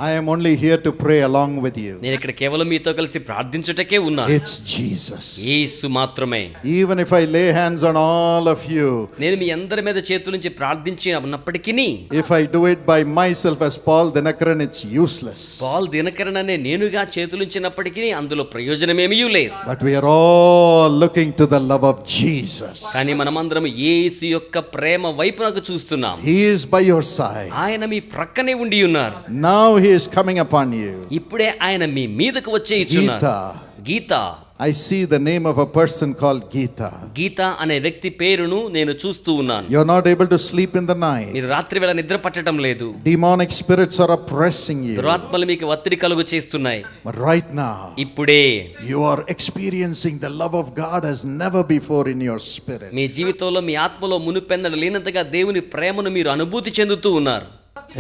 I am only here to pray along with you. నేను ఇక్కడ కేవలం మీతో కలిసి ప్రార్థించుటకే ఉన్నాను. It's Jesus. యేసు మాత్రమే. Even if I lay hands on all of you, నేను మీ అందరి మీద చేతుల నుంచి ప్రార్థించి ఉన్నప్పటికీ, if I do it by myself as Paul Dinakaran, it's useless. Paul Dinakaran అనే నేనుగా చేతులుంచినప్పటికీ అందులో ప్రయోజనమేమీ లేదు. But we are all looking to the love of Jesus. కానీ మనమందరం యేసు యొక్క ప్రేమ వైపునకు చూస్తున్నాం. He is by your side. ఆయన మీ ప్రక్కనే ఉండి ఉన్నారు. Now he is coming upon you. ఇప్పుడే ఆయన మీ మీదకు వచ్చే ఇచ్చున్నారు. గీత. I see the name of a person called Geeta. గీత అనే వ్యక్తి పేరును నేను చూస్తూ ఉన్నాను. You are not able to sleep in the night. మీరు రాత్రి వేళ నిద్ర పట్టడం లేదు. Demonic spirits are oppressing you. దురాత్మలు మీకు ఒత్తిడి కలుగు చేస్తున్నాయి. But right now, ఇప్పుడే you are experiencing the love of God as never before in your spirit. మీ జీవితంలో మీ ఆత్మలో మునుపెన్నడు లేనంతగా దేవుని ప్రేమను మీరు అనుభూతి చెందుతూ ఉన్నారు.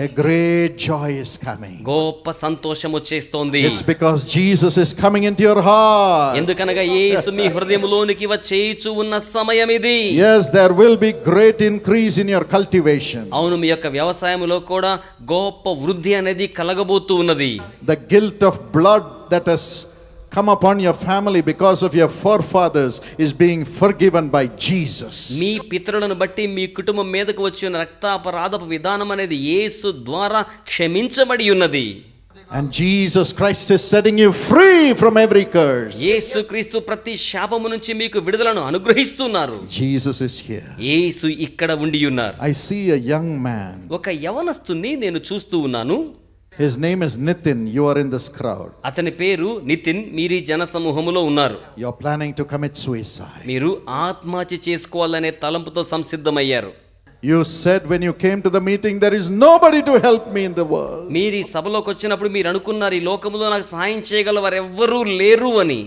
A great joy is coming. గొప్ప సంతోషం వచ్చేస్తోంది. It's because Jesus is coming into your heart. ఎందుకనగా యేసు మీ హృదయములోనికి వచ్చేయచ్చు ఉన్న సమయం ఇది. Yes, there will be great increase in your cultivation. అవును, మీ యొక్క వ్యవసాయములో కూడా గొప్ప వృద్ధి అనేది కలగబోతూ ఉన్నది. The guilt of blood that has come upon your family because of your forefathers is being forgiven by Jesus. మీ పితరులను బట్టి మీ కుటుంబం మీదకు వచ్చిన రక్తాపరాధపు విధానం అనేది యేసు ద్వారా క్షమించబడి ఉన్నది. And Jesus Christ is setting you free from every curse. యేసుక్రీస్తు ప్రతి శాపము నుంచి మీకు విడుదలను అనుగ్రహిస్తున్నారు. Jesus is here. యేసు ఇక్కడ ఉండి ఉన్నారు. I see a young man. ఒక యవనస్తుని నేను చూస్తూ ఉన్నాను. His name is Nitin. You are in this crowd. అతని పేరు నితిన్. మీరు జన సమూహములో ఉన్నారు. You are planning to commit suicide. మీరు ఆత్మహత్య చేసుకోవాలనే తలంపుతో సంసిద్ధమయ్యారు. You said when you came to the meeting, there is nobody to help me in the world. మీరు ఈ సభలోకి వచ్చినప్పుడు మీరు అనుకున్నారు ఈ లోకములో నాకు సహాయం చేయగల వారు ఎవ్వరూ లేరు అని.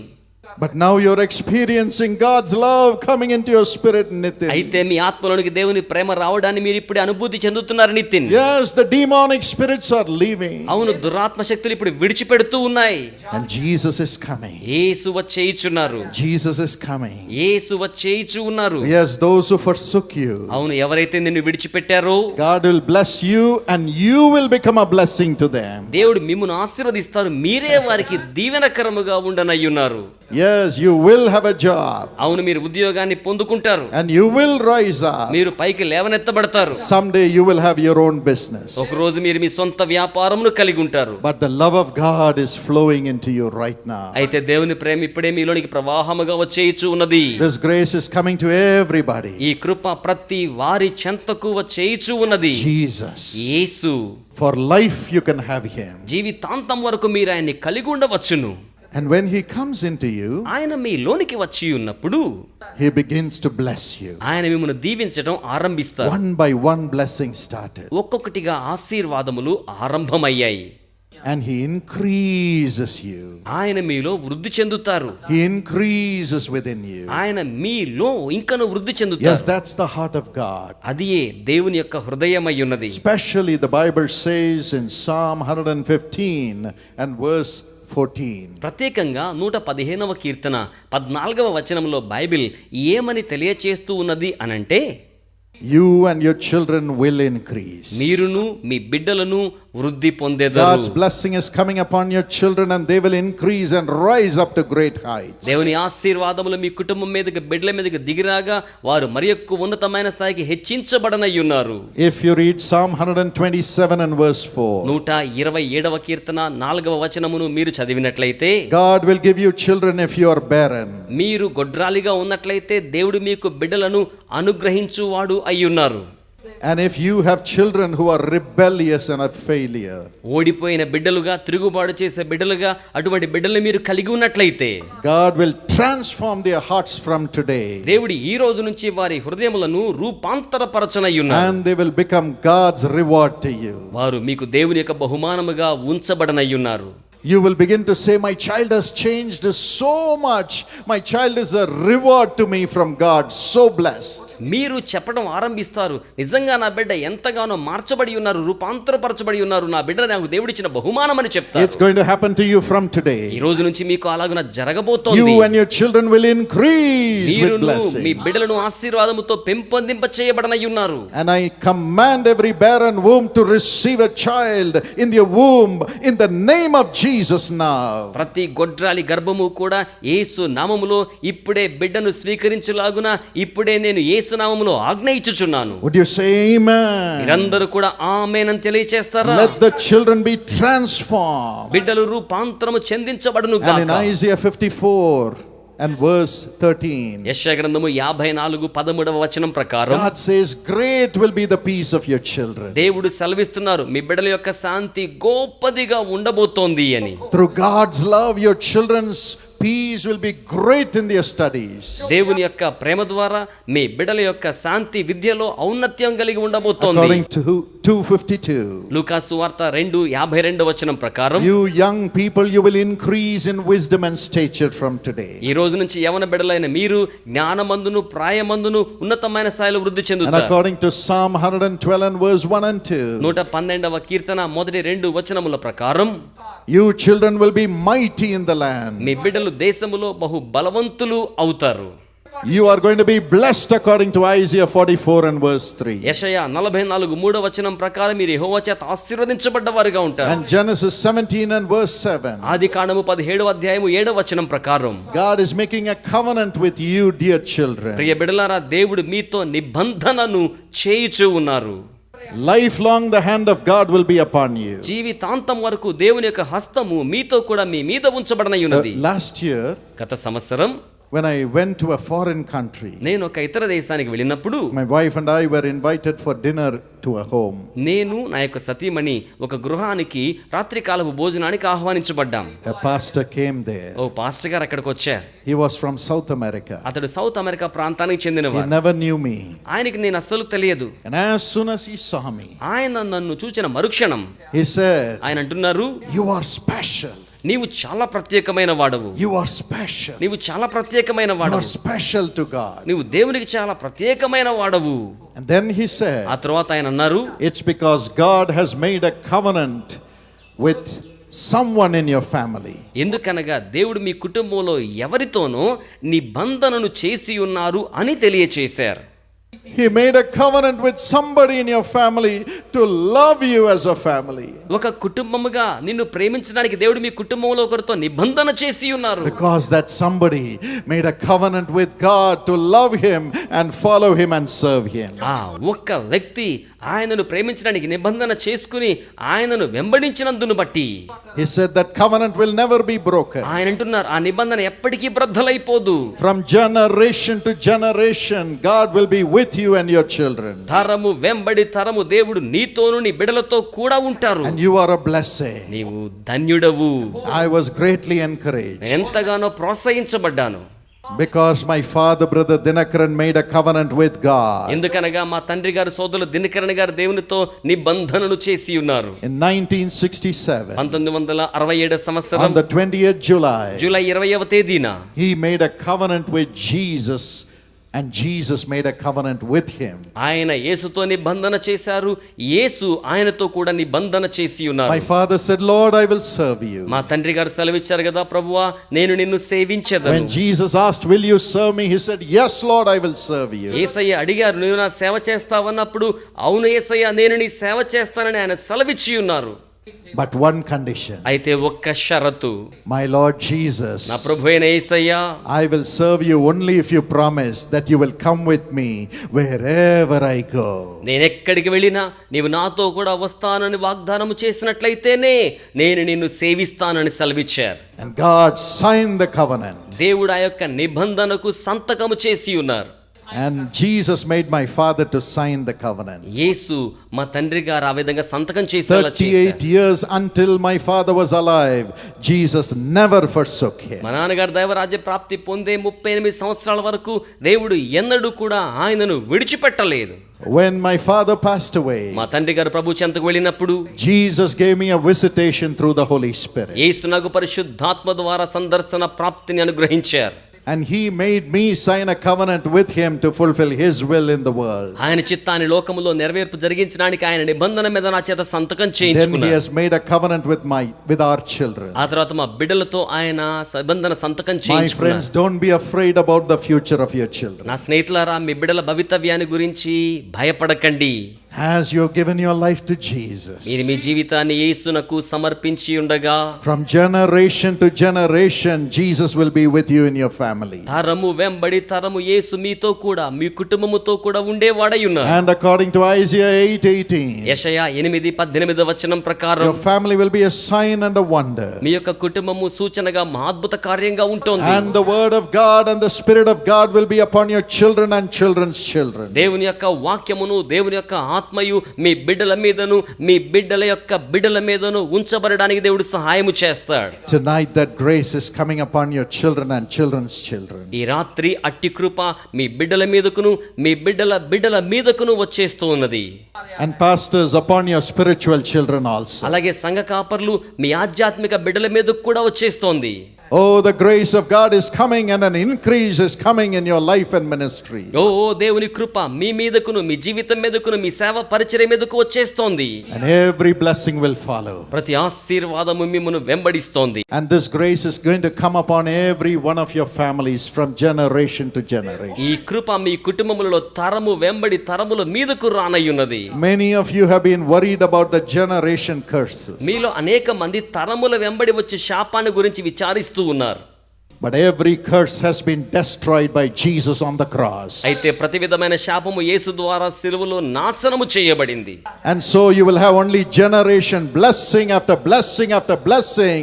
But now you're experiencing God's love coming into your spirit, Nitin. అయితే మీ ఆత్మలోనికి దేవుని ప్రేమ రావడాన్ని మీరు ఇప్పుడు అనుభూతి చెందుతున్నారు Nitin. Yes, the demonic spirits are leaving. అవును, దురాత్మ శక్తులు ఇప్పుడు విడిచిపెడుతూ ఉన్నాయి. And Jesus is coming. Yesu వచ్చేయిచున్నారు. Jesus is coming. యేసు వచ్చేయిచు ఉన్నారు. Yes, those who forsook you. అవును, ఎవరైతే నిన్ను విడిచిపెట్టారో God will bless you and you will become a blessing to them. దేవుడు మిమ్మును ఆశీర్వదిస్తారు. మీరే వారికి దీవెనకరముగా ఉండనయ్యున్నారు. Yes, you will have a job. అవును, మీరు ఉద్యోగాన్ని పొందుకుంటారు. And you will rise up. మీరు పైకి లేవనెత్తబడతారు. Someday you will have your own business. ఒక రోజు మీరు మీ సొంత వ్యాపారమును కలిగి ఉంటారు. But the love of God is flowing into you right now. అయితే దేవుని ప్రేమ ఇప్పుడే మీలోనికి ప్రవాహముగా వచ్చేయిచు ఉన్నది. This grace is coming to everybody. ఈ కృప ప్రతి వారి చెంతకు వచ్చేయిచు ఉన్నది. Jesus. Yesu. For life you can have him. జీవితాంతం వరకు మీరు ఆయన్ని కలిగి ఉండవచ్చును. And when he comes into you, ఆయన మీలోనికి వచ్చి ఉన్నప్పుడు he begins to bless you. ఆయన మిమ్మల్ని దీవించడం ఆరంభిస్తారు. One by one blessing started. ఒక్కొక్కటిగా ఆశీర్వాదములు ఆరంభమయ్యాయి. And he increases you. ఆయన మీలో వృద్ధి చెందుతారు. He increases within you. ఆయన మీలో ఇంకను వృద్ధి Yes, చెందుతారు. that's the heart of God. అది దేవుని యొక్క హృదయమై ఉన్నది. Especially the Bible says in Psalm 115 and verse 14. ప్రత్యేకంగా 115వ కీర్తన 14వ వచనంలో బైబిల్ ఏమని తెలియచేస్తూ ఉన్నది అనంటే, You and your children will increase. మీరును మీ బిడ్డలను వృద్ధి పొందెదరు. God's blessing is coming upon your children and they will increase and rise up to great heights. దేవుని ఆశీర్వాదములు మీ కుటుంబం మీదకి బిడ్డల మీదకి దిగిరాగా వారు మరి ఎక్కువ ఉన్నతమైన స్థాయికి హెచ్చించబడనయ్యున్నారు. If you read Psalm 127 and verse 4, 127వ కీర్తన 4వ వచనమును మీరు చదివినట్లయితే, God will give you children if you are barren. మీరు గొడ్రాలిగా ఉన్నట్లయితే దేవుడు మీకు బిడ్డలను అనుగ్రహించువాడు అయ్యున్నారు. And if you have children who are rebellious and a failure, ఓడిపోయిన బిడ్డలుగా, తిరుగుబాటు చేసే బిడ్డలుగా అటువంటి బిడ్డల్ని మీరు కలిగి ఉన్నట్లయితే, God will transform their hearts from today. దేవుడు ఈ రోజు నుంచి వారి హృదయములను రూపాంతరపరచనయ్యున్నారు. And they will become God's reward to you. వారు మీకు దేవుని యొక్క బహుమానముగా ఉంచబడనయ్యున్నారు. You will begin to say, my child has changed so much. My child is a reward to me from God. So blessed. మీరు చెప్పడం ఆరంభిస్తారు, నిజంగా నా బిడ్డ ఎంతగానో మార్చబడి ఉన్నారు, రూపాంతరపరచబడి ఉన్నారు, నా బిడ్డ నాకు దేవుడిచ్చిన బహుమానం అని చెప్తారు. It's going to happen to you from today. ఈ రోజు నుంచి మీకు అలాగున జరగబోతోంది. You and your children will increase with blessings. మీ బిడ్డలను ఆశీర్వాదముతో పెంపొందింప చేయబడనయ్యున్నారు. And I command every barren womb to receive a child in their womb in the name of Jesus now. ప్రతి గొడ్రాలి గర్భము కూడా యేసు నామములో ఇప్పుడే బిడ్డను స్వీకరించులాగున ఇప్పుడే నేను యేసు నామములో ఆజ్ఞ ఇచ్చుచున్నాను. Would you say amen? మీరందరూ కూడా ఆమేన్ అని తెలియచేస్తారా? Let the children be transformed. బిడ్డలు రూపాంతరము చెందించబడును And in గాక. Isaiah 54 and verse 13, యెషయా గ్రంథము 54:13వ వచనం ప్రకారం God says, great will be the peace of your children. దేవుడు సెలవిస్తున్నారు, మీ బిడ్డల యొక్క శాంతి గొప్పదిగా ఉండబోతోంది అని. Through God's love, your children's peace will be great in their studies. దేవుని యొక్క ప్రేమ ద్వారా మీ బిడ్డల యొక్క శాంతి విద్యలో ఔన్నత్యం కలిగి ఉండబోతోంది. According to 2:52, లూకాసు వార్త 2:52 వచనం ప్రకారం, you young people, you will increase in wisdom and stature from today. ఈ రోజు నుంచి యవన బిడ్డలైన మీరు జ్ఞానమందును ప్రాయమందును ఉన్నతమైన స్థాయిలో వృద్ధి And చెందుతారు. according to Psalm 112 and verse 1 and 2, 112వ కీర్తన మొదటి 2 వచనముల ప్రకారం, you children will be mighty in the land. మీ బిడ్డలు దేశములో బహు బలవంతులు అవుతారు. You are going to be blessed according to Isaiah 44 and verse 3. యెషయా 44:3 వచనం ప్రకారం మీరు యెహోవా చేత ఆశీర్వదించబడ్డవారుగా ఉంటారు. And Genesis 17 and verse 7. ఆదికాండము 17వ అధ్యాయము 7వ వచనం ప్రకారం, God is making a covenant with you, dear children. ప్రియ బిడ్డలారా, దేవుడు మీతో నిబంధనను చేయుచూ ఉన్నారు. Lifelong the hand of God will be upon you. జీవితాంతం వరకు దేవుని యొక్క హస్తము మీతో కూడా మీ మీద ఉంచబడనయున్నది. Last year, గత సంవత్సరం when I went to a foreign country, నేను ఒక ఇతర దేశానికి వెళ్ళినప్పుడు my wife and I were invited for dinner to a home. నేను నా యొక్క సతీమణి ఒక గృహానికి రాత్రికాలపు భోజనానికి ఆహ్వానించబడ్డాం. A pastor came there. ఓ పాస్టర్ గారు అక్కడికి వచ్చారు. He was from South America. అతడు సౌత్ అమెరికా ప్రాంతానికి He చెందినవాడు. never knew me. ఆయనకి నేను అస్సలు తెలియదు. And as soon as he saw me, ఆయన నన్ను చూచిన మరుక్షణం he said, ఆయన అంటున్నారు, you are special. నీవు చాలా ప్రత్యేకమైన వాడవు. You are special. నీవు చాలా ప్రత్యేకమైన You వాడవు. are special to God. నీవు దేవునికి చాలా ప్రత్యేకమైన వాడవు. And then he said, ఆ తర్వాత ఆయన అన్నారు, it's because God has made a covenant with someone in your family. ఎందుకనగా దేవుడు మీ కుటుంబంలో ఎవరితోనో నిబంధనను చేసి ఉన్నారు అని తెలియచేశారు. He made a covenant with somebody in your family to love you as a family. ఒక కుటుంబముగా నిన్ను ప్రేమించడానికి దేవుడు మీ కుటుంబంలో ఒకరితో నిబంధన చేసి ఉన్నారు. Because that somebody made a covenant with God to love him and follow him and serve him. ఆ ఒక్క వ్యక్తి ఆయనను ప్రేమించడానికి నిబంధన చేసుకుని ఆయనను వెంబడించినందును బట్టి He said that covenant will never be broken. ఆయన అంటున్నారు, ఆ నిబంధన ఎప్పటికీ బ్రద్దలైపోదు. From generation to generation, God will be with you and your children. తరము వెంబడి తరము దేవుడు నీతోను నీ బిడ్డలతో కూడా ఉంటారు. And you are a blessing. నీవు ధన్యుడవు. I was greatly encouraged. ఎంతగానో ప్రోత్సహించబడ్డాను. Because my father, brother Dinakaran, made a covenant with God. ఎందుకనగా మా తండ్రి గారు సోదరులు దినకరణ గారు దేవునితో నిబంధనను చేసి ఉన్నారు. In 1967, 1967 సంవత్సరం on the 20th July, July 20వ తేదీన he made a covenant with Jesus. And Jesus made a covenant with him. ఆయన యేసుతో నిబంధన చేశారు. యేసు ఆయనతో కూడా నిబంధన చేసి ఉన్నారు. My father said, Lord, I will serve you. మా తండ్రి గారు సెలవిచ్చారు కదా, ప్రభువా నేను నిన్ను సేవించెదను. When Jesus asked, will you serve me? He said, yes, Lord, I will serve you. యేసయ్య అడిగారు, నువ్వు నా సేవ చేస్తావన్నప్పుడు అవును యేసయ్య నేను నీ సేవ చేస్తానని ఆయన సెలవిచ్చి ఉన్నారు. But one condition. అయితే ఒక్క షరతు, My Lord Jesus, నా ప్రభువైన యేసయ్యా, I will serve you only if you promise that you will come with me wherever I go. నేను ఎక్కడికి వెళ్ళినా నీవు నాతో కూడా వస్తానని వాగ్దానం చేసినట్లయితేనే నేను నిన్ను సేవిస్తానని సెలవిచ్చారు. And God signed the covenant. దేవుడు ఆ యొక్క నిబంధనకు సంతకము చేసి ఉన్నారు. And Jesus made my father to sign the covenant. యేసు మా తండ్రి గారు ఆ విధంగా సంతకం చేసేలా 38 years until my father was alive, Jesus never forsook him. మా నాన్నగారు దైవరాజ్య ప్రాప్తి పొందే 38 సంవత్సరాల వరకు దేవుడు ఎన్నడూ కూడా ఆయనను విడిచిపెట్టలేదు. When my father passed away, మా తండ్రి గారు ప్రభు చెంతకు వెళ్ళినప్పుడు Jesus gave me a visitation through the Holy Spirit. యేసు నాకు పరిశుద్ధాత్మ ద్వారా సందర్శన ప్రాప్తిని అనుగ్రహించారు. And he made me sign a covenant with him to fulfill his will in the world. ఆయన చిత్తాన్ని లోకములో నెరవేర్పు జరిగించడానికి ఆయన నిబంధన మీద నా చేత సంతకం Then he చేయించుకున్నారు. has made a covenant with our children. ఆ తర్వాత మా బిడ్డలతో ఆయన నిబంధన సంతకం My చేయించుకున్నారు. friends, don't be afraid about the future of your children. నా స్నేహితులారా, మీ బిడ్డల భవితవ్యాన్ని గురించి భయపడకండి. As you have given your life to Jesus, మీరు మీ జీవితాన్ని యేసునకు సమర్పించి ఉండగా from generation to generation, Jesus will be with you in your family. తరము వెంబడి తరము యేసు మీతో కూడా మీ కుటుంబముతో కూడా ఉండేవాడై ఉన్నారు. And according to Isaiah 8:18, యెషయా 8:18 వచనం ప్రకారం your family will be a sign and a wonder. మీ యొక్క కుటుంబము సూచనగా మహాద్భుత కార్యంగా ఉంటుంది. And the word of God and the Spirit of God will be upon your children and children's children. దేవుని యొక్క వాక్యమును, దేవుని యొక్క ఆత్మయు మీ బిడ్డల మీదను, మీ బిడ్డల యొక్క బిడ్డల మీదను ఉంచబడడానికి దేవుడు సహాయము చేస్తాడు. Tonight that grace is coming upon your children and children's children. ఈ రాత్రి అట్టి కృప మీ బిడ్డల మీదకును, మీ బిడ్డల బిడ్డల మీదకును వచ్చేస్తూ ఉన్నది. And pastors, upon your spiritual children also. అలాగే సంఘ కాపర్లు మీ ఆధ్యాత్మిక బిడ్డల మీదకు కూడా వచ్చేస్తోంది. Oh, the grace of God is coming and an increase is coming in your life and ministry. ఓ దేవుని కృప మీ మీదకును, మీ జీవితం మీదకును, మీ సేవ పరిచర్య మీదకు వచ్చేస్తోంది. And every blessing will follow. ప్రతి ఆశీర్వాదము మిమ్మును వెంబడిస్తోంది. And this grace is going to come upon every one of your families from generation to generation. ఈ కృప మీ కుటుంబములలో తరము వెంబడి తరముల మీదకు రానయ్యున్నది. Many of you have been worried about the generation curses. మీలో అనేక మంది తరముల వెంబడి వచ్చే శాపాన్ని గురించి విచారిస్తూ ఉన్నారు. But every curse has been destroyed by Jesus on the cross. అయితే ప్రతి విధమైన శాపము యేసు ద్వారా సిలువలో నాశనము చేయబడింది. And so you will have only generation blessing after blessing after blessing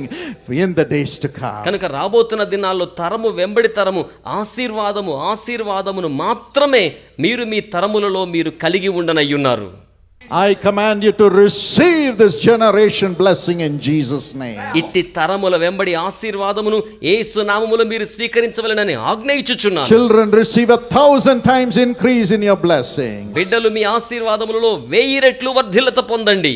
in the days to come. కనుక రాబోతున్న దినాల్లో తరము వెంబడి తరము ఆశీర్వాదమును మాత్రమే మీరు మీ తరములలో మీరు కలిగి ఉండనయ్యున్నారు. I command you to receive this generation blessing in Jesus' name. ఇట్టి తరముల వెంబడి ఆశీర్వాదమును యేసు నామములో మీరు స్వీకరించవలెనని ఆజ్ఞయించుచున్నాను. Children, receive 1,000 times increase in your blessing. బిడ్డలు మీ ఆశీర్వాదములలో 1000 రెట్లు వర్ధిల్లత పొందండి.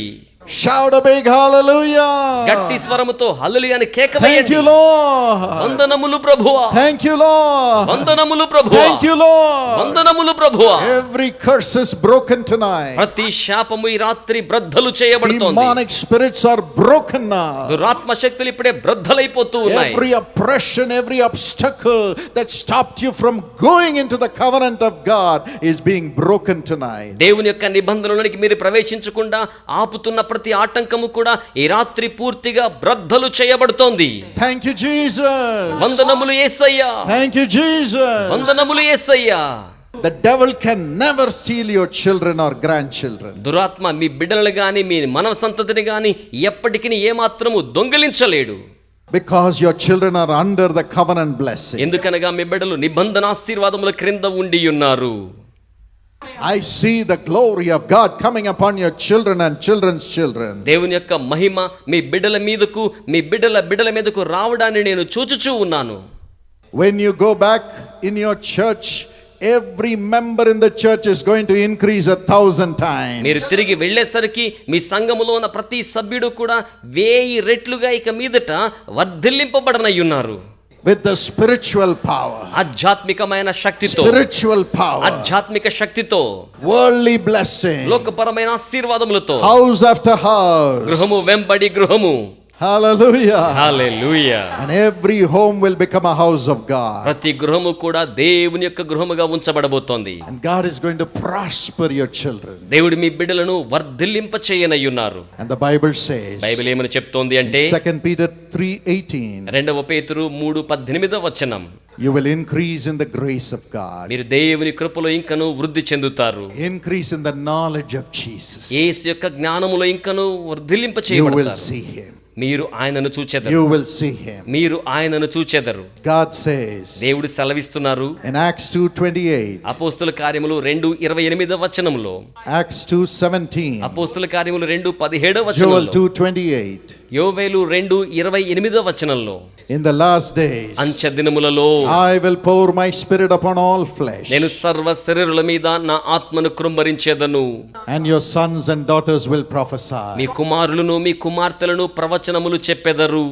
Shout a big hallelujah. గట్టి స్వరముతో హల్లెలూయా అని కేక Thank వేయండి. you, Lord. వందనములు ప్రభువా, Thank you, Lord. వందనములు ప్రభువా, Thank you, Lord. వందనములు ప్రభువా. Every curse is broken tonight. ప్రతి శాపము ఈ రాత్రి బ్రద్దలు చేయబడుతోంది. Demonic spirits are broken now. దురాత్మ శక్తులు ఇప్పుడే బ్రద్దలైపోతూ ఉన్నాయి. Every oppression, every obstacle that stopped you from going into the covenant of God is being broken tonight. దేవుని యొక్క నిబంధనలోనికి మీరు ప్రవేశించకుండా ఆపుతున్న ప్రతి ఆటంకము కూడా ఈ రాత్రి పూర్తిగా బ్రద్దలు చేయబడుతోంది. Thank you, Jesus. వందనములు యేసయ్యా, Thank you, Jesus. వందనములు యేసయ్యా. The devil can never steal your children or grandchildren. దురాత్మ మీ బిడ్డలను గాని మీ మనవ సంతతిని గాని ఎప్పటికీ ఏమాత్రము దొంగిలించలేడు. Because your children are under the covenant blessing. ఎందుకనగా మీ బిడ్డలు నిబంధన ఆశీర్వాదముల క్రింద ఉండి ఉన్నారు. I see the glory of God coming upon your children and children's children. దేవుని యొక్క మహిమ మీ బిడ్డల మీదకు, మీ బిడ్డల మీదకు రావడాన్ని నేను చూచుచూ ఉన్నాను. When you go back in your church, every member in the church is going to increase 1,000 times. మీరు తిరిగి వెళ్ళేసరికి మీ సంఘములో ఉన్న ప్రతి సభ్యుడు కూడా 1000 రెట్లుగా ఇక మీదట వర్ధిల్లింపబడనయ్యున్నారు. With the spiritual power. ఆధ్యాత్మికమైన శక్తితో, Spiritual power. ఆధ్యాత్మిక శక్తితో, Worldly blessing. లోకపరమైన ఆశీర్వాదములతో, House after house. గృహము వెంబడి గృహము, Hallelujah. Hallelujah. And every home will become a house of God. ప్రతి గృహము కూడా దేవుని యొక్క గృహముగా ఉంచబడబోతోంది. And God is going to prosper your children. దేవుడు మీ బిడ్డలను వర్ధిల్లింప చేయనయ్యున్నారు. And the Bible says, Bible ఏమని చెప్తోంది అంటే 2 Peter 3:18, 2 పేతురు 3:18 you will increase in the grace of God. మీరు దేవుని కృపలో ఇంకను వృద్ధి చెందుతారు. Increase in the knowledge of Jesus. యేసు యొక్క జ్ఞానములో ఇంకను వర్ధిల్లింప You will చేయబడతారు. see him. మీరు ఆయనను చూచెదరు. You will see him. మీరు ఆయనను చూచెదరు. God says దేవుడు సెలవిస్తున్నారు. in Acts 2:28, అపోస్తుల కార్యములు 2:28 Acts 2:17, అపోస్తుల కార్యములు 2:17 Joel 2:28, యోవేలు 2:28 in the last days అంచె దినములలో I will pour my spirit upon all flesh, నేను సర్వ శరీరుల మీద నా ఆత్మను కృమ్మరించేదను. and your sons and daughters will me prophesy. కుమారులను మీ కుమార్తెలను ప్రవచనములు చెప్పెదరు.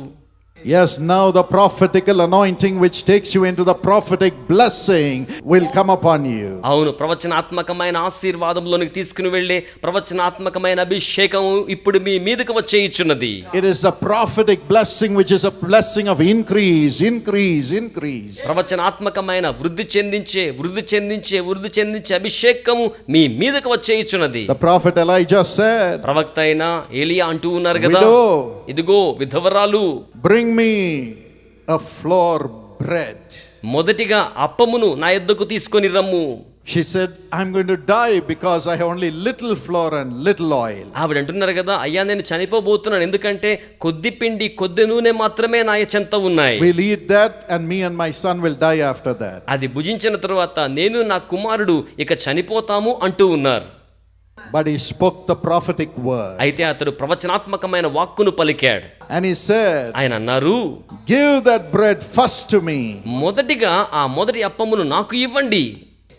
Yes, now the prophetical anointing which takes you into the prophetic blessing will come upon you. అవును, ప్రవచనాత్మకమైన ఆశీర్వాదంలోనికి తీసుకుని వెళ్ళే ప్రవచనాత్మకమైన అభిషేకము ఇప్పుడు మీ మీదకు వచ్చేయుచున్నది. It is the prophetic blessing which is a blessing of increase, increase, increase. ప్రవచనాత్మకమైన వృద్ధి చెందించే అభిషేకము మీ మీదకు వచ్చేయుచున్నది. The prophet Elijah said, ప్రవక్త అయిన ఏలియా అంటూ ఉన్నారు కదా, Widow, ఇదిగో విధవరాలు, bring me a flour bread. మొదటిగా అప్పమును నా యొద్దకు తీసుకొని రమ్ము. She said, I'm going to die because I have only little flour and little oil. ఆవిడ అంటున్నారు కదా, అయ్యా నేను చనిపోబోతున్నాను, ఎందుకంటే కొద్ది పిండి కొద్ది నూనె మాత్రమే నా చెంత ఉన్నాయి. We'll eat that and me and my son will die after that. అది భుజించిన తరువాత నేను నా కుమారుడు ఇక చనిపోతాము అంటూ ఉన్నారు. But he spoke the prophetic word. అయితే అతడు ప్రవచనాత్మకమైన వాక్కును పలికాడు. And he said, ఆయన అన్నారు, give that bread first to me. మొదటిగా ఆ మొదటి అప్పమును నాకు ఇవ్వండి.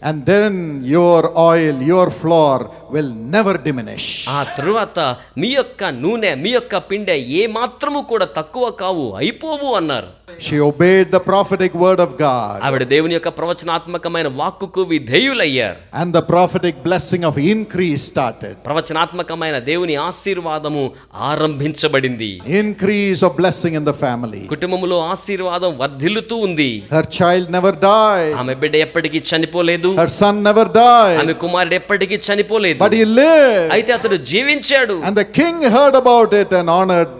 And then your oil, your flour will never diminish. ఆ తరువాత మీ యొక్క నూనె మీ యొక్క పిండె ఏ మాత్రము కూడా తక్కువ కావు, అయిపోవు అన్నారు. She obeyed the prophetic word of God. ఆవిడ దేవుని యొక్క ప్రవచనాత్మకమైన వాక్కుకు విధేయులయ్యారు. And the prophetic blessing of increase started. ప్రవచనాత్మకమైన దేవుని ఆశీర్వాదము ఆరంభించబడింది. Increase of blessing in the family. కుటుంబములో ఆశీర్వాదం వర్ధిల్లుతూ ఉంది. Her child never died. ఆమె బిడ్డ ఎప్పటికీ చనిపోలేదు. Her son never died. ఆమె కుమారుడు ఎప్పటికీ చనిపోలేదు. But he lived. అయితే అతడు జీవించాడు. And the king heard about it and honored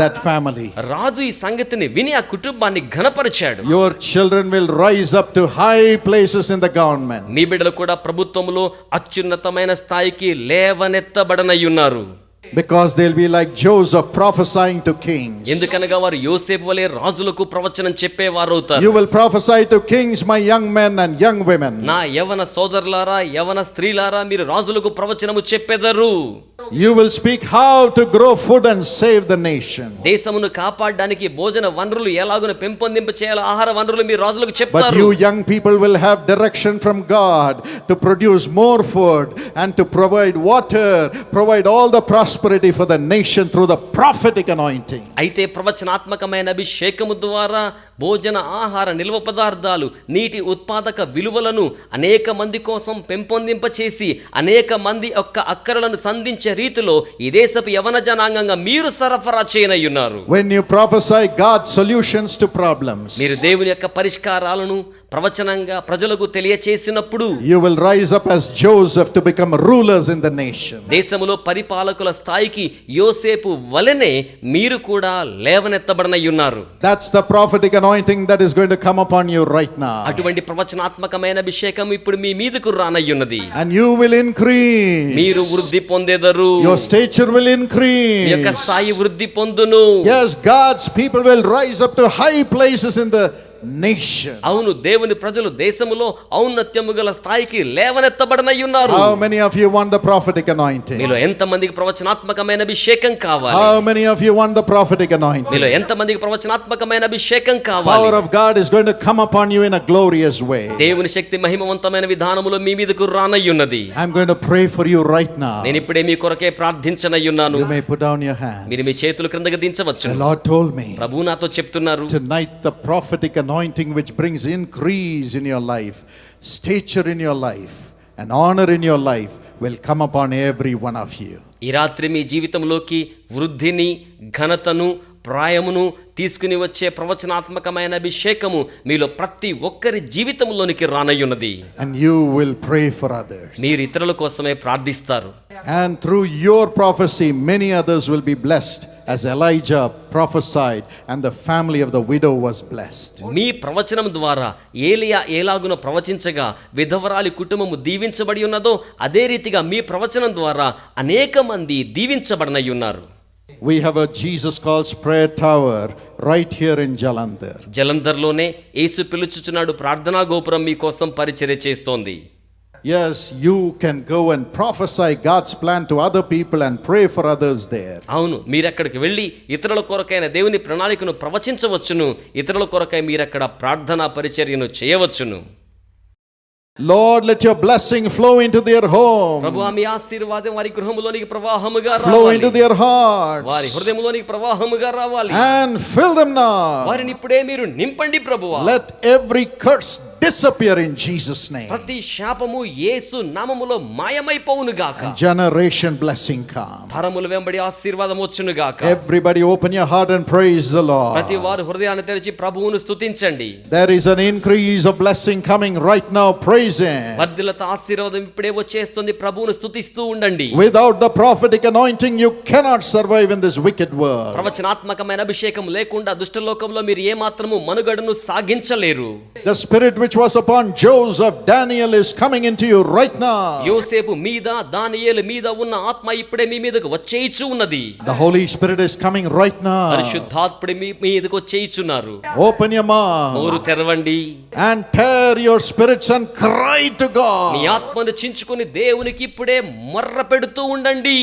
that family. రాజు ఈ సంగతిని విని ఆ కుటుంబాన్ని ఘనపరిచాడు. Your children will rise up to high places in the government. మీ బిడ్డలు కూడా ప్రభుత్వంలో అత్యున్నతమైన స్థాయికి లేవనెత్తబడనయ్యున్నారు. Because they'll be like Joseph prophesying to kings. ఎందుకనగా వారు యోసేపు వలె రాజులకు ప్రవచనం చెప్పేవారు అవుతారు. You will prophesy to kings, my young men and young women. నా యవన సోదరులారా యవన స్త్రీలారా మీరు రాజులకు ప్రవచనము చెప్పెదరు. You will speak how to grow food and save the nation. దేశమును కాపాడడానికి భోజన వనరులు ఎలాగున పెంపొందింప చేయాలో ఆహార వనరులు మీరు రాజులకు But చెప్తారు. you young people will have direction from God to produce more food and to provide water, provide all the prosperity for the nation through the prophetic anointing. అయితే ప్రవచనాత్మకమైన అభిషేకము ద్వారా భోజన ఆహార నిల్వ పదార్థాలు నీటి ఉత్పాదక విలువలను అనేక మంది కోసం పెంపొందింప చేసి అనేక మంది యొక్క అక్కరలను సంధించే రీతిలో ఈ దేశపు యవన జనాంగంగా మీరు సరఫరా చేయనయ్యున్నారు. When you prophesy God's solutions to problems, మీరు దేవుని యొక్క పరిష్కారాలను ప్రవచనంగా ప్రజలకు తెలియచేసినప్పుడు you will rise up as Joseph to become rulers in the nation. దేశములో పరిపాలకుల స్థాయికి యోసేపు వలెనే మీరు కూడా లేవనెత్తబడనయ్యున్నారు. That's the prophetic anointing that is going to come upon you right now. అటువంటి ప్రవచనాత్మకమైన అభిషేకం ఇప్పుడు మీ మీదకు రానయ్యున్నది. And you will increase. మీరు వృద్ధి పొందేదరు. Your stature will మీ యొక్క increase. స్థాయి వృద్ధి పొందును. Yes, God's people will rise up to high places in the nation. అవును, దేవుని ప్రజలు దేశములో ఔన్నత్యము గల స్థాయికి లేవనెత్తబడనయ్యున్నారు. How many of you want the prophetic anointing? మీలో ఎంతమందికి ప్రవచనాత్మకమైన అభిషేకం కావాలి? How many of you want the prophetic anointing? మీలో ఎంతమందికి ప్రవచనాత్మకమైన అభిషేకం Power కావాలి? of God is going to come upon you in a glorious way. దేవుని శక్తి మహిమవంతమైన విధానములో మీ మీదకు రానయ్యున్నది. I'm going to pray for you right now. నేను ఇప్పుడే మీ కొరకే ప్రార్థించనయ్యున్నాను. You may put down your hands. మీరు మీ చేతులు క్రిందకి దించవచ్చు. The Lord told me ప్రభు నాతో చెప్తున్నారు, tonight the prophetic anointing which brings increase in your life, stature in your life, and honor in your life will come upon every one of you. ఈ రాత్రి మీ జీవితంలోకి వృద్ధిని ఘనతను ప్రాయమును తీసుకుని వచ్చే ప్రవచనాత్మకమైన అభిషేకము మీలో ప్రతి ఒక్కరి జీవితంలోనికి రానయ్యున్నది. And you will pray for others. మీరు ఇతరుల కోసమే ప్రార్థిస్తారు. And through your prophecy, many others will be blessed, as Elijah prophesied, and the family of the widow was blessed. మీ ప్రవచనం ద్వారా ఏలియా ఎలాగున ప్రవచించగా విధవరాలి కుటుంబము దీవించబడి ఉన్నదో అదే రీతిగా మీ ప్రవచనం ద్వారా అనేక మంది దీవించబడనయ్యున్నారు. We have a Jesus Calls Prayer Tower right here in Jalandhar. జలంధర్లోనే యేసు పిలుచుచున్నాడు ప్రార్థనా గోపురం మీకోసం పరిచర్య చేస్తోంది. Yes, you can go and prophesy God's plan to other people and pray for others there. అవును, మీరక్కడికి వెళ్ళి ఇతరుల కొరకైన దేవుని ప్రణాళికను ప్రవచించవచ్చును. ఇతరుల కొరకై మీరక్కడ ప్రార్థనా పరిచర్యను చేయవచ్చును. Lord, let your blessing flow into their home. ప్రభువా మీ ఆశీర్వాదం వారి గృహములోనికి ప్రవాహముగా Flow రావాలి. into their hearts. వారి హృదయములోనికి ప్రవాహముగా రావాలి. And fill them now. వారిని ఇప్పుడే మీరు నింపండి ప్రభువా. Let every curse disappear in Jesus' name. ప్రతి శాపము యేసు నామములో మాయమైపోవును గాక. And generation blessing come. తరముల వెంబడి ఆశీర్వాదం వచ్చును గాక. Everybody open your heart and praise the Lord. ప్రతి వారు హృదయాన్ని తెరిచి ప్రభువును స్తుతించండి. There is an increase of blessing coming right now. Praise Him. వర్ధిల్లత ఆశీర్వాదం ఇప్పుడే వచ్చేస్తుంది. ప్రభువును స్తుతిస్తూ ఉండండి. Without the prophetic anointing, you cannot survive in this wicked world. ప్రవచనాత్మకమైన అభిషేకం లేకుండా దుష్టలోకంలో మీరు ఏ మాత్రము మనుగడను సాగించలేరు. The spirit which was upon Joseph, Daniel, is coming into you right now. యోసేపు మీద దానియేలు మీద ఉన్న ఆత్మ ఇప్పుడే మీ మీదకు వచ్చేయిచు ఉన్నది. The Holy Spirit is coming right now. పరిశుద్ధాత్ముడు మీ మీదకు వచ్చేయిచున్నారు. Open your mouth నోరు తెరవండి. and tear your spirits and cry to God. మీ ఆత్మను చించుకొని దేవునికి ఇప్పుడే మొర్ర పెడుతూ ఉండండి.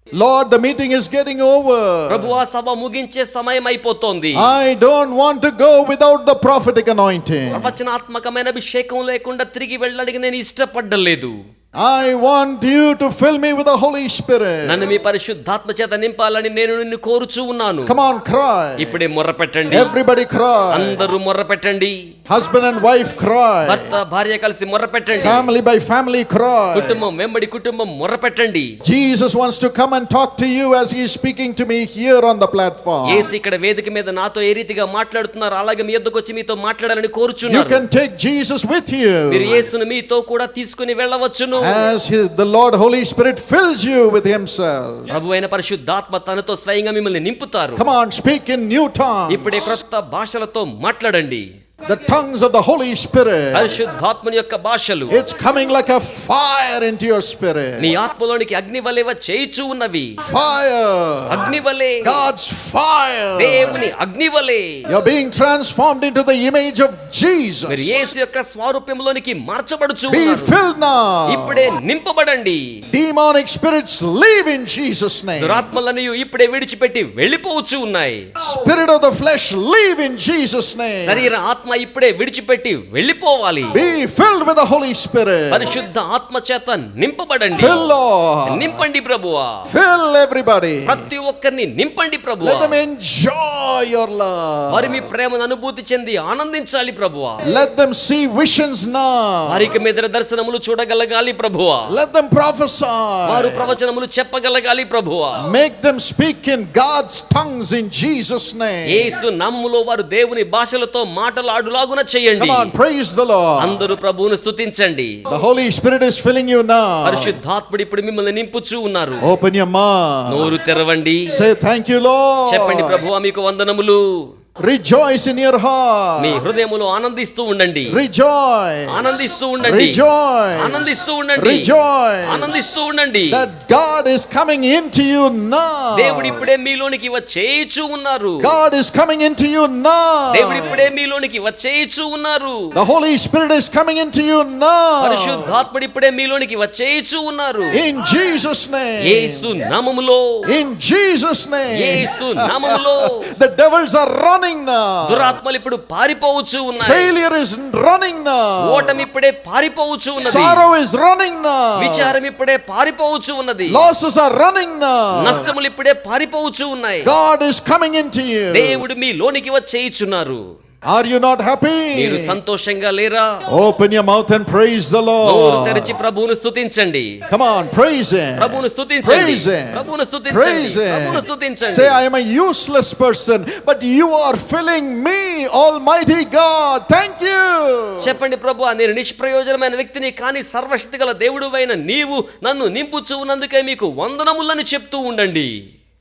Lord, the meeting is getting over. ప్రభువా సభ ముగించే సమయం అయిపోతోంది. I don't want to go without the prophetic anointing. ప్రవచనాత్మకమైన అభిషేకం లేకుండా తిరిగి వెళ్ళడానికి నేను ఇష్టపడలేదు. I want you to fill me with the Holy Spirit. నన్ను మీ పరిశుద్ధాత్మ చేత నింపాలని నేను నిన్ను కోరుచూ ఉన్నాను. Come on, cry. ఇప్పుడే మొర్ర పెట్టండి. Everybody cry. అందరూ మొర్ర పెట్టండి. Husband and wife cry. భర్త భార్య కలిసి మొర్ర పెట్టండి. Family by family cry. కుటుంబం వెంబడి కుటుంబం మొర్ర పెట్టండి. Jesus wants to come and talk to you as He is speaking to me here on the platform. యేసు ఇక్కడ వేదిక మీద నాతో ఏ రీతిగా మాట్లాడుతున్నారు అలాగే మీ యొద్దకు వచ్చి మీతో మాట్లాడాలని You కోరుచున్నారు. can take Jesus with you. మీరు యేసును మీతో కూడా తీసుకుని వెళ్ళవచ్చును. As the Lord Holy Spirit fills you with Himself. ప్రభువైన పరిశుద్ధాత్మ తనతో స్వయంగా మిమ్మల్ని నింపుతారు. Come on, speak in new tongues. ఇప్పుడే క్రొత్త భాషలతో మాట్లాడండి. The tongues of the Holy Spirit. పరిశుద్ధాత్మని యొక్క భాషలు It's coming like a fire into your spirit. నీ ఆత్మలోనికి అగ్ని వలె వచ్చేయిచు ఉన్నవి. Fire. అగ్ని వలె, God's fire. దేవుని అగ్ని వలె You're being transformed into the image of Jesus. మీరు యేసు యొక్క స్వరూపంలోనికి మార్చబడుచు Be ఉన్నారు. filled now. ఇప్పుడే నింపబడండి. Demonic spirits leave in Jesus' name. దురాత్మలను ఇప్పుడే విడిచిపెట్టి వెళ్ళిపోవచ్చు ఉన్నాయి. Spirit of the flesh leave in Jesus' name. శరీర ఆత్మ ఇప్పుడే విడిచిపెట్టి వెళ్ళిపోవాలి. Be filled with the Holy Spirit. పరిశుద్ధ ఆత్మ చేత నింపబడండి. Fill, Lord. నింపండి ప్రభువా. Fill everybody. ప్రతి ఒక్కరిని నింపండి ప్రభువా. Let them enjoy your love. వారి మీ ప్రేమను అనుభూతి చెంది ఆనందించాలి ప్రభువా. Let them see visions now. వారికి మీద దర్శనములు చూడగలగాలి ప్రభువా. Let them prophesy. వారు ప్రవచనములు చెప్పగలగాలి ప్రభువా. Make them speak in God's tongues in Jesus' name. యేసు నామములో వారు దేవుని భాషలతో మాటలాడులాగున చేయండి. Come on, praise the Lord. అందరూ ప్రభువును స్తుతించండి. The Holy Spirit is filling you now. పరిశుద్ధాత్ముడు ఇప్పుడు మిమ్మల్ని నింపుచూ ఉన్నారు. Open your mouth. నోరు తెరవండి. Say thank you, Lord. చెప్పండి ప్రభువా మీకు వందనములు. Rejoice in your heart. మీ హృదయములో ఆనందిస్తూ ఉండండి. Rejoice. ఆనందిస్తూ ఉండండి. Rejoice. ఆనందిస్తూ ఉండండి. Rejoice. ఆనందిస్తూ ఉండండి. That God is coming into you now. దేవుడు ఇప్పుడే మీలోనికి వచ్చేయిచూ ఉన్నారు. God is coming into you now. దేవుడు ఇప్పుడే మీలోనికి వచ్చేయిచూ ఉన్నారు. The Holy Spirit is coming into you now. పరిశుద్ధాత్ముడు ఇప్పుడే మీలోనికి వచ్చేయిచూ ఉన్నారు. In Jesus' name. యేసు నామములో. In Jesus' name. యేసు నామములో. The devils are running now. దురాత్మలు ఇప్పుడు పారిపోవచ్చు ఉన్నాయి. Failure is running now. ఓటమి ఇప్పుడే పారిపోవచ్చు ఉన్నది. Sorrow is running now. విచారం ఇప్పుడే పారిపోవచ్చు ఉన్నది. Losses are running now. నష్టములు ఇప్పుడే పారిపోవచ్చు ఉన్నాయి. God is coming into you. దేవుడు మీ లోనికి వచ్చేయిచున్నారు. Are you not మీరు happy? సంతోషంగా లేరా? Open your mouth and praise the నోరు Lord. తెరిచి ప్రభువును స్తుతించండి. Come on, praise Him. ప్రభువును స్తుతించండి. Praise Him. ప్రభువును స్తుతించండి. Praise ప్రభువును Him. స్తుతించండి. Say, I am a useless person, but you are filling me, Almighty God. Thank you. చెప్పండి, ప్రభువా నేను నిష్ప్రయోజనమైన వ్యక్తిని, కానీ సర్వశక్తిగల దేవుడువైన నీవు నన్ను నింపుచూ ఉన్నందుకే మీకు వందనములని చెప్తూ ఉండండి.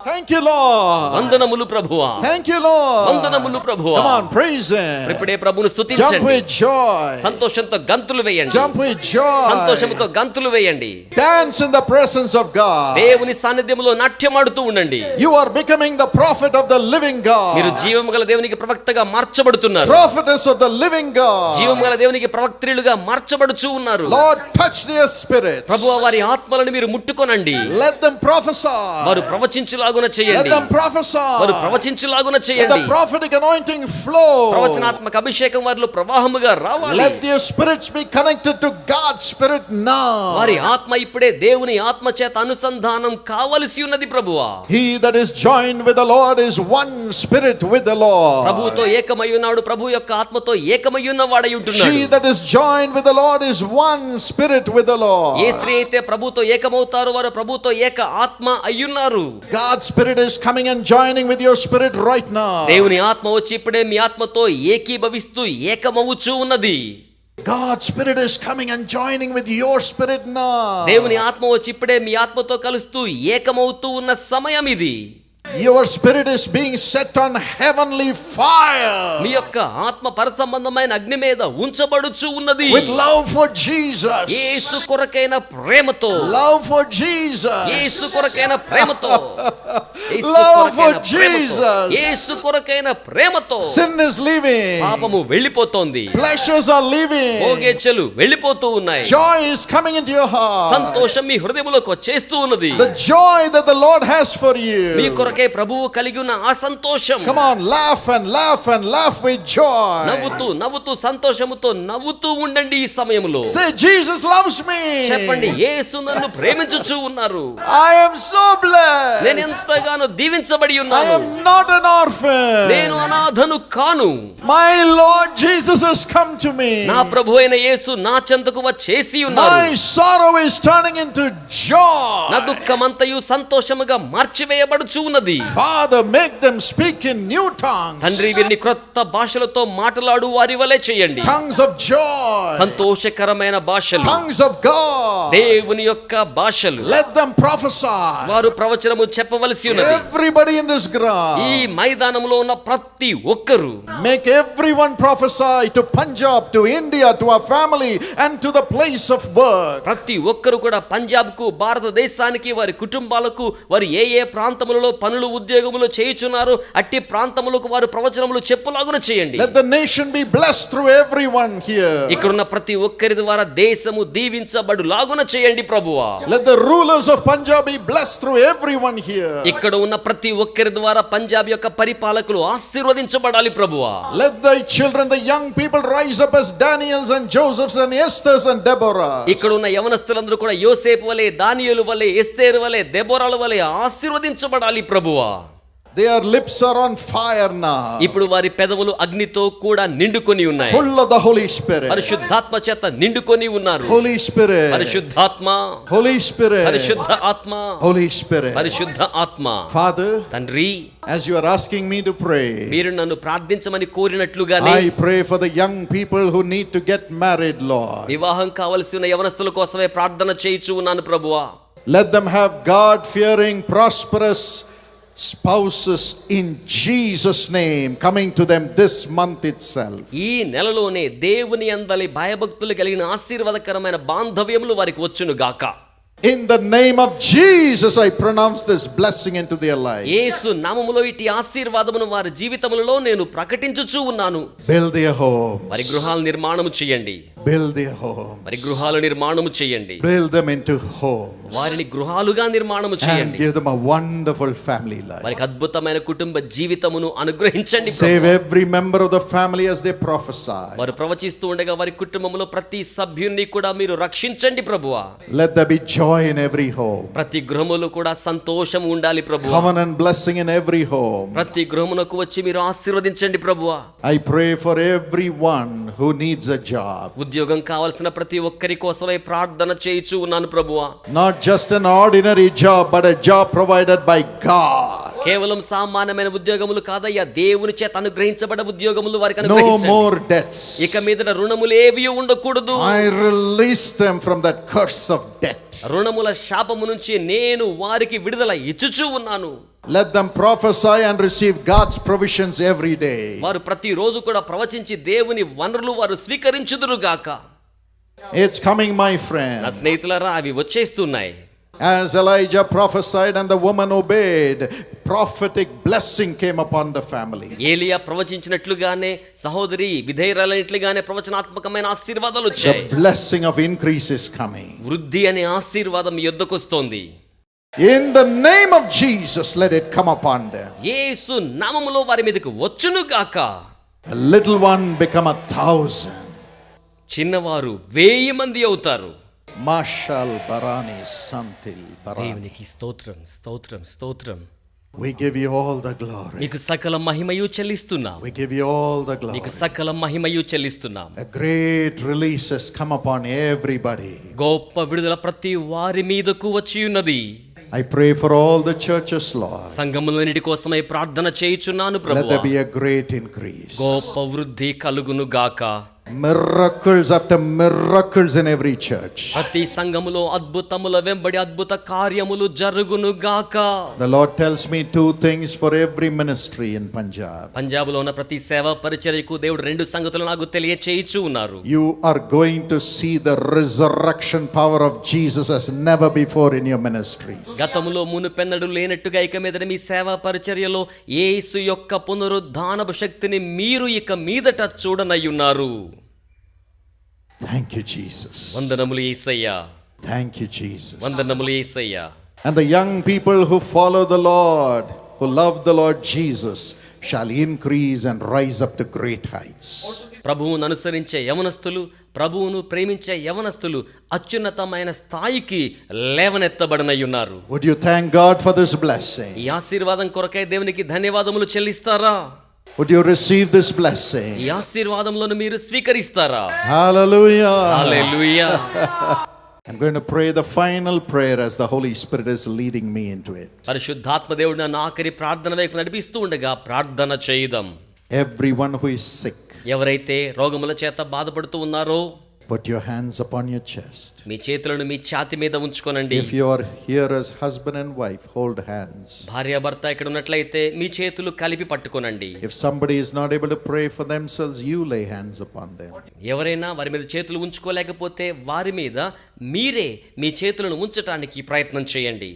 Thank you, Lord. వందనములు ప్రభువా. Thank you, Lord. వందనములు ప్రభువా. Come on, praise Him. ఇప్పుడే ప్రభువును Jump స్తుతించండి. with joy. సంతోషంతో గంతులు వేయండి. Jump with joy. సంతోషంతో గంతులు వేయండి. Dance in the presence of God. దేవుని సాన్నిధ్యంలో నాట్యమాడుతూ ఉండండి. You are becoming the prophet of the living మీరు God. జీవము గల దేవునికి ప్రవక్తగా మార్చబడుతున్నారు. Prophetess of the living God. జీవము గల దేవునికి ప్రవక్త్రులుగా మార్చబడుచూ ఉన్నారు. Lord, touch their spirits. ప్రభువా వారి ఆత్మలను మీరు ముట్టుకొనండి. Let them prophesy. వారు ప్రవచించులాగున Let చేయండి. them prophesy. వారు ప్రవచించులాగున Let చేయండి. the prophetic anointing flow. ప్రవచనాత్మక అభిషేకం వారిలో ప్రవాహముగా రావాలి. Let their spirits be connected to God's spirit now. వారి ఆత్మ ఇప్పుడే దేవుని ఆత్మ చేత అనుసంధానం కావలసి ఉన్నది ప్రభువా. He that is joined with the Lord is one spirit with the Lord. ప్రభువుతో ఏకమై ఉన్నాడు. ప్రభు యొక్క ఆత్మతో ఏకమై ఉన్న వాడై ఉంటున్నాడు. She that is joined with the Lord is one spirit with the Lord. ఏ స్త్రీ అయితే ప్రభువుతో ఏకమవుతారో వారు ప్రభువుతో ఏక ఆత్మ అయ్యున్నారు. God's spirit is coming and joining with your spirit right now. దేవుని ఆత్మ వచ్చి ఇప్పుడే మీ ఆత్మతో ఏకీభవిస్తూ ఏకమవుచూ ఉన్నది. God's spirit is coming and joining with your spirit now. దేవుని ఆత్మ వచ్చి ఇప్పుడే మీ ఆత్మతో కలుస్తూ ఏకమవుతూ ఉన్న సమయం ఇది. Your spirit is being set on heavenly fire. మీ యొక్క ఆత్మ పరసంబంధమైన అగ్ని మీద ఉంచబడుచు ఉన్నది. With love for Jesus. యేసు కొరకైన ప్రేమతో. Love for Jesus. యేసు కొరకైన ప్రేమతో. యేసు Love కొరకైన for ప్రేమతో. Jesus. యేసు కొరకైన ప్రేమతో. Sin is leaving. పాపము వెళ్ళిపోతోంది. Pleasures are leaving. భోగేచ్ఛలు వెళ్ళిపోతూ ఉన్నాయి. Joy is coming into your heart. సంతోషం మీ హృదయములోకి వచ్చేస్తూ ఉన్నది. The joy that the Lord has for me you. కొరకే ప్రభువు కలిగి ఉన్న ఆ సంతోషం. Come on, laugh and laugh and laugh with joy. నవ్వుతూ నవ్వుతూ సంతోషముతో నవ్వుతూ ఉండండి ఈ సమయంలో. Say, Jesus loves me. చెప్పండి, యేసు నన్ను ప్రేమించుచూ ఉన్నారు. I am so blessed. నేను ఎంతగానో దీవించబడి I ఉన్నాను. am not an orphan. నేను అనాథను కాను. My Lord Jesus has come to me. నా ప్రభు అయిన యేసు నా చెంతకు వచ్చేసి ఉన్నారు. My sorrow is turning into joy. నా దుఃఖమంతయు సంతోషముగా మార్చివేయబడుచు ఉన్నది. Father, make them speak in new tongues. తండ్రి వీరిని క్రొత్త భాషలతో మాట్లాడు వారి వలె చేయండి. Tongues of joy. సంతోషకరమైన భాషలు. Tongues of God. దేవుని యొక్క భాషలు. Let them prophesy. వారు ప్రవచనము చెప్పవలసి ఉన్నది. Everybody in this ground. ఈ మైదానంలో ఉన్న ప్రతి ఒక్కరు Make everyone prophesy to Punjab, to India, to our family and to the place of work. ప్రతి ఒక్కరు కూడా పంజాబ్ కు, భారతదేశానికి, వారి కుటుంబాలకు, వారు ఏ ఏ ప్రాంతములలో పనులు ఉద్యోగములు చేయుచున్నారు అట్టి ప్రాంతములకు వారు ప్రవచనములు చెప్పులాగున చేయండి. Let the nation be blessed through everyone here. ఇక్కడ ఉన్న ప్రతి ఒక్కరి ద్వారా దేశము దీవించబడులాగున చేయండి ప్రభువా. Let the rulers of Punjab be blessed through everyone here. ఇక్కడ ఉన్న ప్రతి ఒక్కరి ద్వారా పంజాబ్ యొక్క పరిపాలకులు ఆశీర్వదించబడాలి ప్రభువా. Let the children, the young people rise up as Daniels and Josephs and Esthers and Deborah. ఇక్కడ ఉన్న యవనస్తులందరూ కూడా యోసేపు వలె, దానియేలు వలె, ఎస్తేరు వలె, దెబోరాల వలె ఆశీర్వదించబడాలి ప్రభువా. Their lips are on fire now. ఇప్పుడు వారి పెదవులు అగ్నితో కూడా నిండుకొని ఉన్నాయి. Full of the Holy Spirit. పరిశుద్ధాత్మ చేత నిండుకొని ఉన్నారు. Holy Spirit. పరిశుద్ధాత్మ, Holy Spirit. పరిశుద్ధ ఆత్మ, Holy Spirit. పరిశుద్ధ ఆత్మ. Father, తండ్రి, as you are asking me to pray, మీరు నన్ను ప్రార్థించమని కోరినట్లుగానే I pray for the young people who need to get married, Lord. వివాహం కావలసిన యవనస్తుల కోసమే ప్రార్థన చేయుచు ఉన్నాను ప్రభువా. Let them have God-fearing, prosperous spouses in Jesus' name coming to them this month itself. ఈ నెలలోనే దేవుని యందలి భయభక్తులు కలిగిన ఆశీర్వాదకరమైన బాంధవ్యములు వారికి వచ్చును గాక. In the name of Jesus, I pronounce this blessing into their lives. యేసు నామములో ఇట్టి ఆశీర్వాదమును వారి జీవితములలో నేను ప్రకటించుచూ ఉన్నాను. Build their home. వారి గృహాల నిర్మాణము చేయండి. Build their home. వారి గృహాల నిర్మాణము చేయండి. Build them into homes. వారిని గృహాలుగా నిర్మాణము And చేయండి. give them a wonderful family life. వారికి అద్భుతమైన కుటుంబ జీవితమును అనుగ్రహించండి. Save every member of the family as they prophesy. వారు ప్రవచిస్తూ ఉండగా వారి కుటుంబములో ప్రతి సభ్యుని కూడా మీరు రక్షించండి ప్రభువా. Let there be joy joy in every home. ప్రతి గృహములో కూడా సంతోషం ఉండాలి ప్రభువా. Covenant blessing in every home. ప్రతి గృహమునకు వచ్చి మీరు ఆశీర్వదించండి ప్రభువా. I pray for everyone who needs a job. ఉద్యోగం కావాల్సిన ప్రతి ఒక్కరి కోసమై ప్రార్థన చేయుచు ఉన్నాను ప్రభువా. Not just an ordinary job, but a job provided by God. కేవలం సామాన్యమైన ఉద్యోగములు కాదయ్యా, దేవుని చేత అనుగ్రహించబడ్డ ఉద్యోగములు వారికి No అనుగ్రహించండి. more debts. ఇక మీదట రుణములు ఏవి ఉండకూడదు. I release them from that curse of debt. రుణముల శాపము నుంచి నేను వారికి విడుదల ఇచ్చుచూ ఉన్నాను. Let them prophesy and receive God's provisions every day. వారు ప్రతి రోజు కూడా ప్రవచించి దేవుని వనరులు వారు స్వీకరించుదురుగాక. It's coming, my నా friend. స్నేహితులారా, అవి వచ్చేస్తున్నాయి. As Elijah prophesied and the woman obeyed, prophetic blessing came upon the family. ఏలియా ప్రవచించినట్లుగానే సహోదరి విధేయురాలైనట్లుగానే ప్రవచనాత్మకమైన ఆశీర్వాదాలు The వచ్చాయి. blessing of increase is coming. వృద్ధి అనే ఆశీర్వాదం యొద్దకొస్తోంది. In the name of Jesus, let it come upon them. యేసు నామములో వారి మీదకి వచ్చును గాక. A little one become 1,000. చిన్నవారు 1000 మంది అవుతారు. Mashal Barani Santil Barani. దేవునికి స్తోత్రం, స్తోత్రం, స్తోత్రం. We give you all the glory. నీకు సకల మహిమయు చెల్లిస్తున్నాం. We give you all the glory. నీకు సకల మహిమయు చెల్లిస్తున్నాం. A great release has come upon everybody. గొప్ప విడుదల ప్రతి వారి మీదకు వచ్చి ఉన్నది. I pray for all the churches, Lord. సంఘములన్నిటి కోసమై ప్రార్థన చేయుచున్నాను Let there ప్రభువా. be a great increase. గొప్ప వృద్ధి కలుగును గాక. Miracles after miracles in every church. ప్రతి సంఘములో అద్భుతముల వెంబడి అద్భుత కార్యములు జరుగును గాక. The Lord tells me two things for every ministry in Punjab. Punjab లో ఉన్న ప్రతి సేవ పరిచర్యకు దేవుడు 2 సంగతులు నాకు తెలియచేయుచు ఉన్నారు. You are going to see the resurrection power of Jesus as never before in your ministries. గతములో మునుపెన్నడు లేనట్టుగా ఇక మీదట మీ సేవ పరిచర్యలో యేసు యొక్క పునరుద్ధానపు శక్తిని మీరు ఇక మీదట చూడనయ్యున్నారు. Thank you, Jesus. వందనములు యేసయ్యా. Thank you, Jesus. వందనములు యేసయ్యా. And the young people who follow the Lord, who love the Lord Jesus, shall increase and rise up to great heights. ప్రభువును అనుసరించే యవనస్తులు, ప్రభువును ప్రేమించే యవనస్తులు అత్యున్నతమైన స్థాయికి లేవనెత్తబడనయ్యున్నారు. Would you thank God for this blessing? ఈ ఆశీర్వాదం కొరకై దేవునికి ధన్యవాదములు చెల్లిస్తారా? Would you receive this blessing? ఈ ఆశీర్వాదములను మీరు స్వీకరిస్తారా? Hallelujah. Hallelujah. I'm going to pray the final prayer as the Holy Spirit is leading me into it. పరిశుద్ధాత్మ దేవుడు నన్ను ఆఖరి ప్రార్థన వైపు నడిపిస్తూ ఉండగా ప్రార్థన చేయుదాం. Everyone who is sick, ఎవరైతే రోగముల చేత బాధపడుతూ ఉన్నారో put your hands upon your chest. మీ చేతులను మీ ఛాతీ మీద ఉంచుకోనండి. If you are here as husband and wife, hold hands. భార్యాభర్త ఇక్కడ ఉన్నట్లయితే మీ చేతులు కలిపి పట్టుకోనండి. If somebody is not able to pray for themselves, you lay hands upon them. ఎవరైనా వారి మీద చేతులు ఉంచుకోలేకపోతే వారి మీద మీరే మీ చేతులను ఉంచటానికి ప్రయత్నం చేయండి.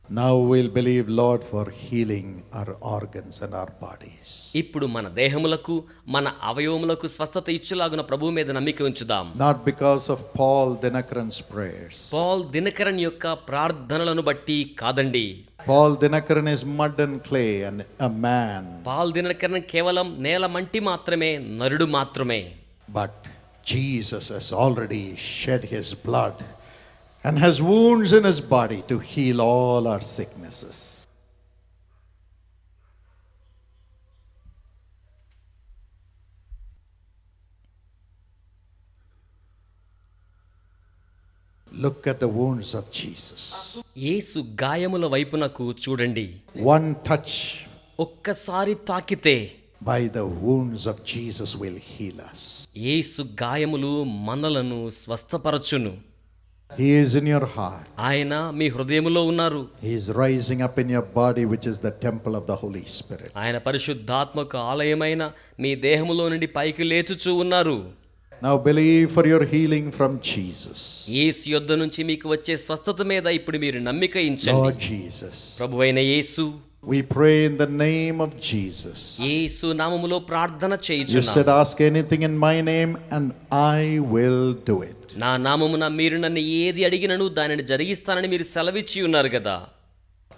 Now we'll believe, Lord, for healing our organs and our bodies. ఇప్పుడు మన దేహములకు మన అవయవములకు స్వస్థత ఇచ్చులాగున ప్రభువు మీద నమ్మిక ఉంచుదాం. Not because of Paul Dinakaran's prayers. Paul Dinakaran యొక్క ప్రార్థనలను బట్టి కాదండి. Paul Dinakaran is mud and clay and a man. Paul Dinakaran కేవలం నేల మంటి మాత్రమే, నరుడు మాత్రమే. But Jesus has already shed his blood and has wounds in his body to heal all our sicknesses. Look at the wounds of Jesus. యేసు గాయముల వైపునకు చూడండి. One touch ఒక్కసారి తాకితే by the wounds of Jesus will heal us. యేసు గాయములు మనలను స్వస్థపరచును. He is in your heart. ఆయన మీ హృదయములో ఉన్నారు. He is rising up in your body, which is the temple of the Holy Spirit. ఆయన పరిశుద్ధాత్మక ఆలయమైన మీ దేహములో నుండి పైకి లేచుచూ ఉన్నారు. Now believe for your healing from Jesus. యేసు యొద్ద నుంచి మీకు వచ్చే స్వస్థత మీద ఇప్పుడు మీరు నమ్మిక ఉంచండి. Lord Jesus, ప్రభువైన యేసు, we pray in the name of Jesus. యేసు నామములో ప్రార్థన You చేయుచున్నాము. said, ask anything in my name and I will do it. నా నామమున మీరు నన్ను ఏది అడిగినను దానిని జరిగిస్తానని మీరు సెలవిచ్చి ఉన్నారు కదా.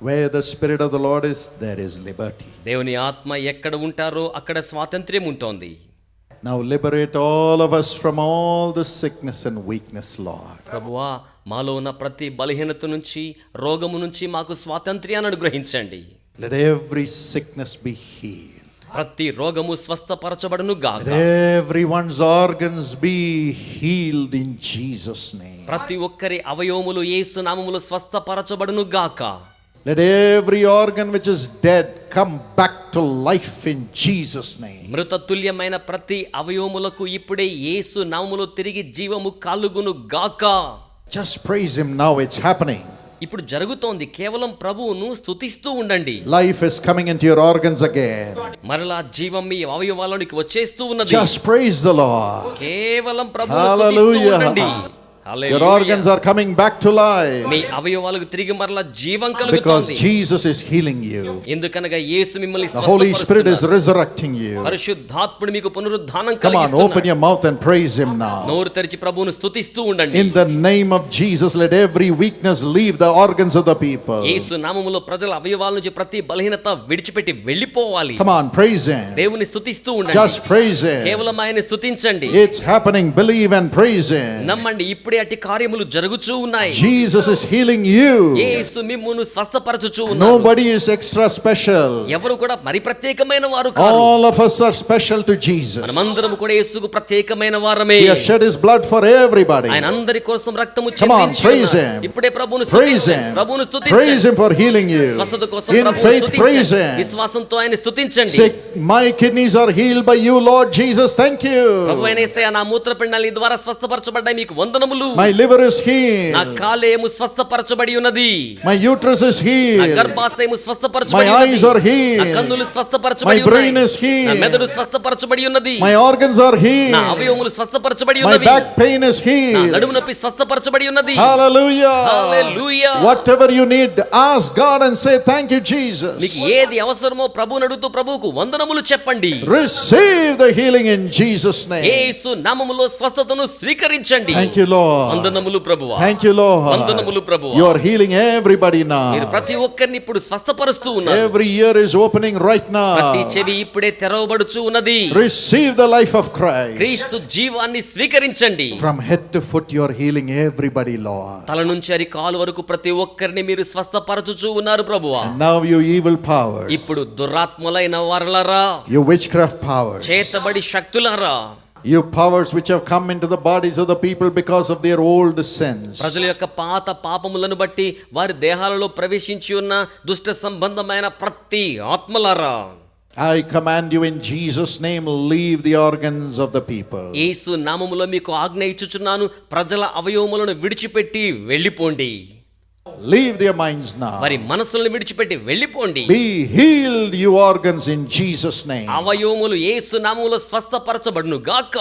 Where the Spirit of the Lord is, there is liberty. దేవుని ఆత్మ ఎక్కడ ఉంటారో అక్కడ స్వాతంత్ర్యం ఉంటోంది. Now liberate all of us from all the sickness and weakness, Lord. ప్రభువా, మాలో ఉన్న ప్రతి బలహీనత నుంచి, రోగము నుంచి మాకు స్వాతంత్ర్యాన్ని అనుగ్రహించండి. Let every sickness be healed. ప్రతి రోగము స్వస్థపరచబడును గాక. Let everyone's organs be healed in Jesus' name. ప్రతి ఒక్కరి అవయవములు యేసు నామములో స్వస్థపరచబడును గాక. Let every organ which is dead come back to life in Jesus' name. మృతతుల్యమైన ప్రతి అవయవములకు ఇప్పుడే యేసు నామములో తిరిగి జీవము కలుగును గాక. Just praise him now, it's happening. ఇప్పుడు జరుగుతోంది. కేవలం ప్రభువును స్తుతిస్తూ ఉండండి. Life is coming into your organs again. మరలా జీవం మీ అవయవాలలోకి వచ్చేస్తూ ఉన్నది. Just praise the Lord. కేవలం ప్రభువును స్తుతిస్తూ ఉండండి. Hallelujah. Your organs are coming back to life. మీ అవయవాలకు తిరిగి మరలా జీవం Because కలుగుతోంది. Jesus is healing you. ఎందుకనగా యేసు మిమ్మల్ని The Holy Spirit is స్వస్థపరుస్తున్నారు. resurrecting you. పరిశుద్ధాత్ముడు మీకు పునరుద్ధానం Come on, open కలిగిస్తున్నాడు. your mouth and praise him now. నోరు తెరిచి ప్రభువును స్తుతిస్తూ ఉండండి. In the name of Jesus, let every weakness leave the organs of the people. యేసు నామములో ప్రజల అవయవాల నుంచి ప్రతి బలహీనత విడిచిపెట్టి వెళ్ళిపోవాలి. Come on, praise him. దేవుని స్తుతిస్తూ ఉండండి. Just praise him. కేవలం ఆయన స్తుతించండి. It's happening. Believe and praise him. నమ్మండి, ఇప్పుడే అట్టి కార్యములు జరుగుచూ ఉన్నాయి. Jesus is healing you. యేసు మిమ్మును స్వస్థపరచుచూ ఉన్నారు. Nobody is extra special. ఎవరు కూడా మరి ప్రత్యేకమైన వారు కాదు. All of us are special to Jesus. మనమందరం కూడా యేసుకు ప్రత్యేకమైన వారమే. He has shed his blood for everybody. ఆయన అందరి కోసం రక్తము Come on, చిందించి praise ఉన్నారు. him. ఇప్పుడే ప్రభువును Praise స్తుతించండి. him. ప్రభువును Praise స్తుతించండి. him for healing you. స్వస్థత కోసం In ప్రభువును faith, praise స్తుతించండి. him. విశ్వాసంతో ఆయన స్తుతించండి. Say, my kidneys are healed by you, Lord Jesus. Thank ప్రభువైన you. యేసయ్యా, నా మూత్రపిండాలు నీ ద్వారా స్వస్థపరచబడ్డాయి, మీకు వందనములు. My liver is నా healed. కాలేయము స్వస్థపరచబడి ఉన్నది. My uterus is నా healed. గర్భాశయము స్వస్థపరచబడి My ఉన్నది. eyes are healed. నా కన్నులు స్వస్థపరచబడి My brain ఉన్నాయి. is healed. నా మెదడు స్వస్థపరచబడి ఉన్నది. My organs are నా healed. అవయవములు స్వస్థపరచబడి My ఉన్నవి. back pain is నా healed. నడుము నొప్పి స్వస్థపరచబడి ఉన్నది. Hallelujah. Hallelujah. Whatever you need, ask God and say, thank you, Jesus. మీకు ఏది అవసరమో ప్రభువును అడుగుతూ ప్రభువుకు వందనములు చెప్పండి. Receive the healing in Jesus' name. యేసు నామములో స్వస్థతను స్వీకరించండి. Thank you, Lord. వందనములు ప్రభువా. Thank you, Lord. వందనములు ప్రభువా. You are healing everybody మీరు now. ప్రతి ఒక్కరిని ఇప్పుడు స్వస్థపరుస్తూ ఉన్నారు. Every ear is opening right ప్రతి now. చెవి ఇప్పుడే తెరవబడుచు ఉన్నది. Receive the life of Christ. క్రీస్తు జీవాన్ని స్వీకరించండి. From head to foot, you are healing everybody, Lord. తల నుంచి అరి కాలు వరకు ప్రతి ఒక్కరిని మీరు స్వస్థపరచుచూ ఉన్నారు ప్రభువా. And now, you evil powers, ఇప్పుడు దురాత్మలైన వారలారా, you witchcraft powers, చేతబడి శక్తులారా, you powers which have come into the bodies of the people because of their old sins. ప్రజల యొక్క పాత పాపములను బట్టి వారి దేహాలలో ప్రవేశించి ఉన్న దుష్ట సంబంధమైన ప్రతి ఆత్మలారా, I command you in Jesus' name, leave the organs of the people. యేసు నామములో మీకు ఆజ్ఞ ఇచ్చుచున్నాను, ప్రజల అవయవములను విడిచిపెట్టి వెళ్ళిపోండి. Leave their minds now. వారి మనసులను విడిచిపెట్టి వెళ్ళిపోండి. Be healed, you organs, in Jesus' name. అవయవములు యేసు నామములో స్వస్థపరచబడును గాక.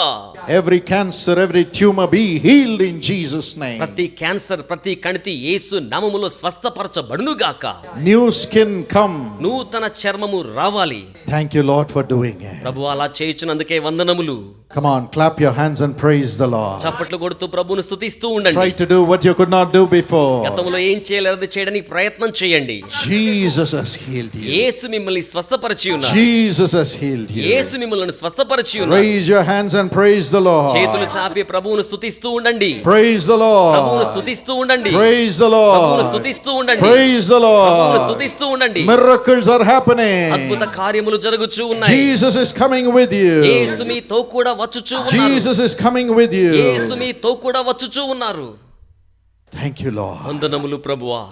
Every cancer, every tumor, be healed in Jesus' name. ప్రతి క్యాన్సర్, ప్రతి కణితి యేసు నామములో స్వస్థపరచబడును గాక. New skin come. నూతన చర్మము రావాలి. Thank you, Lord, for doing it. ప్రభు అలా చేయుచున్నందుకే వందనములు. Come on, clap your hands and praise the Lord. చప్పట్లు కొడుతూ ప్రభువును స్తుతిస్తూ ఉండండి. Try to do what you could not do before. గతంలో ఏం చేయలేదో చేయడానికి ప్రయత్నం చేయండి. Jesus has healed you. యేసు మిమ్మల్ని స్వస్థపరిచి ఉన్నారు. Jesus has healed you. యేసు మిమ్మల్ని స్వస్థపరిచి ఉన్నారు. Raise your hands and praise the చేతులు Lord. చాపి ప్రభువును స్తుతిస్తూ ఉండండి. Praise the ప్రభువును Lord. స్తుతిస్తూ ఉండండి. Praise the ప్రభువును Lord. స్తుతిస్తూ ఉండండి. Praise the ప్రభువును Lord. స్తుతిస్తూ ఉండండి. Miracles are happening. అద్భుత కార్యములు జరుగుచూ ఉన్నాయి. Jesus is coming with Yesu you. మీతో కూడా వచ్చుచూ ఉన్నారు. Jesus is coming with Yesu you. మీతో కూడా వచ్చుచూ ఉన్నారు. Thank you, Lord. వందనములు ప్రభువా.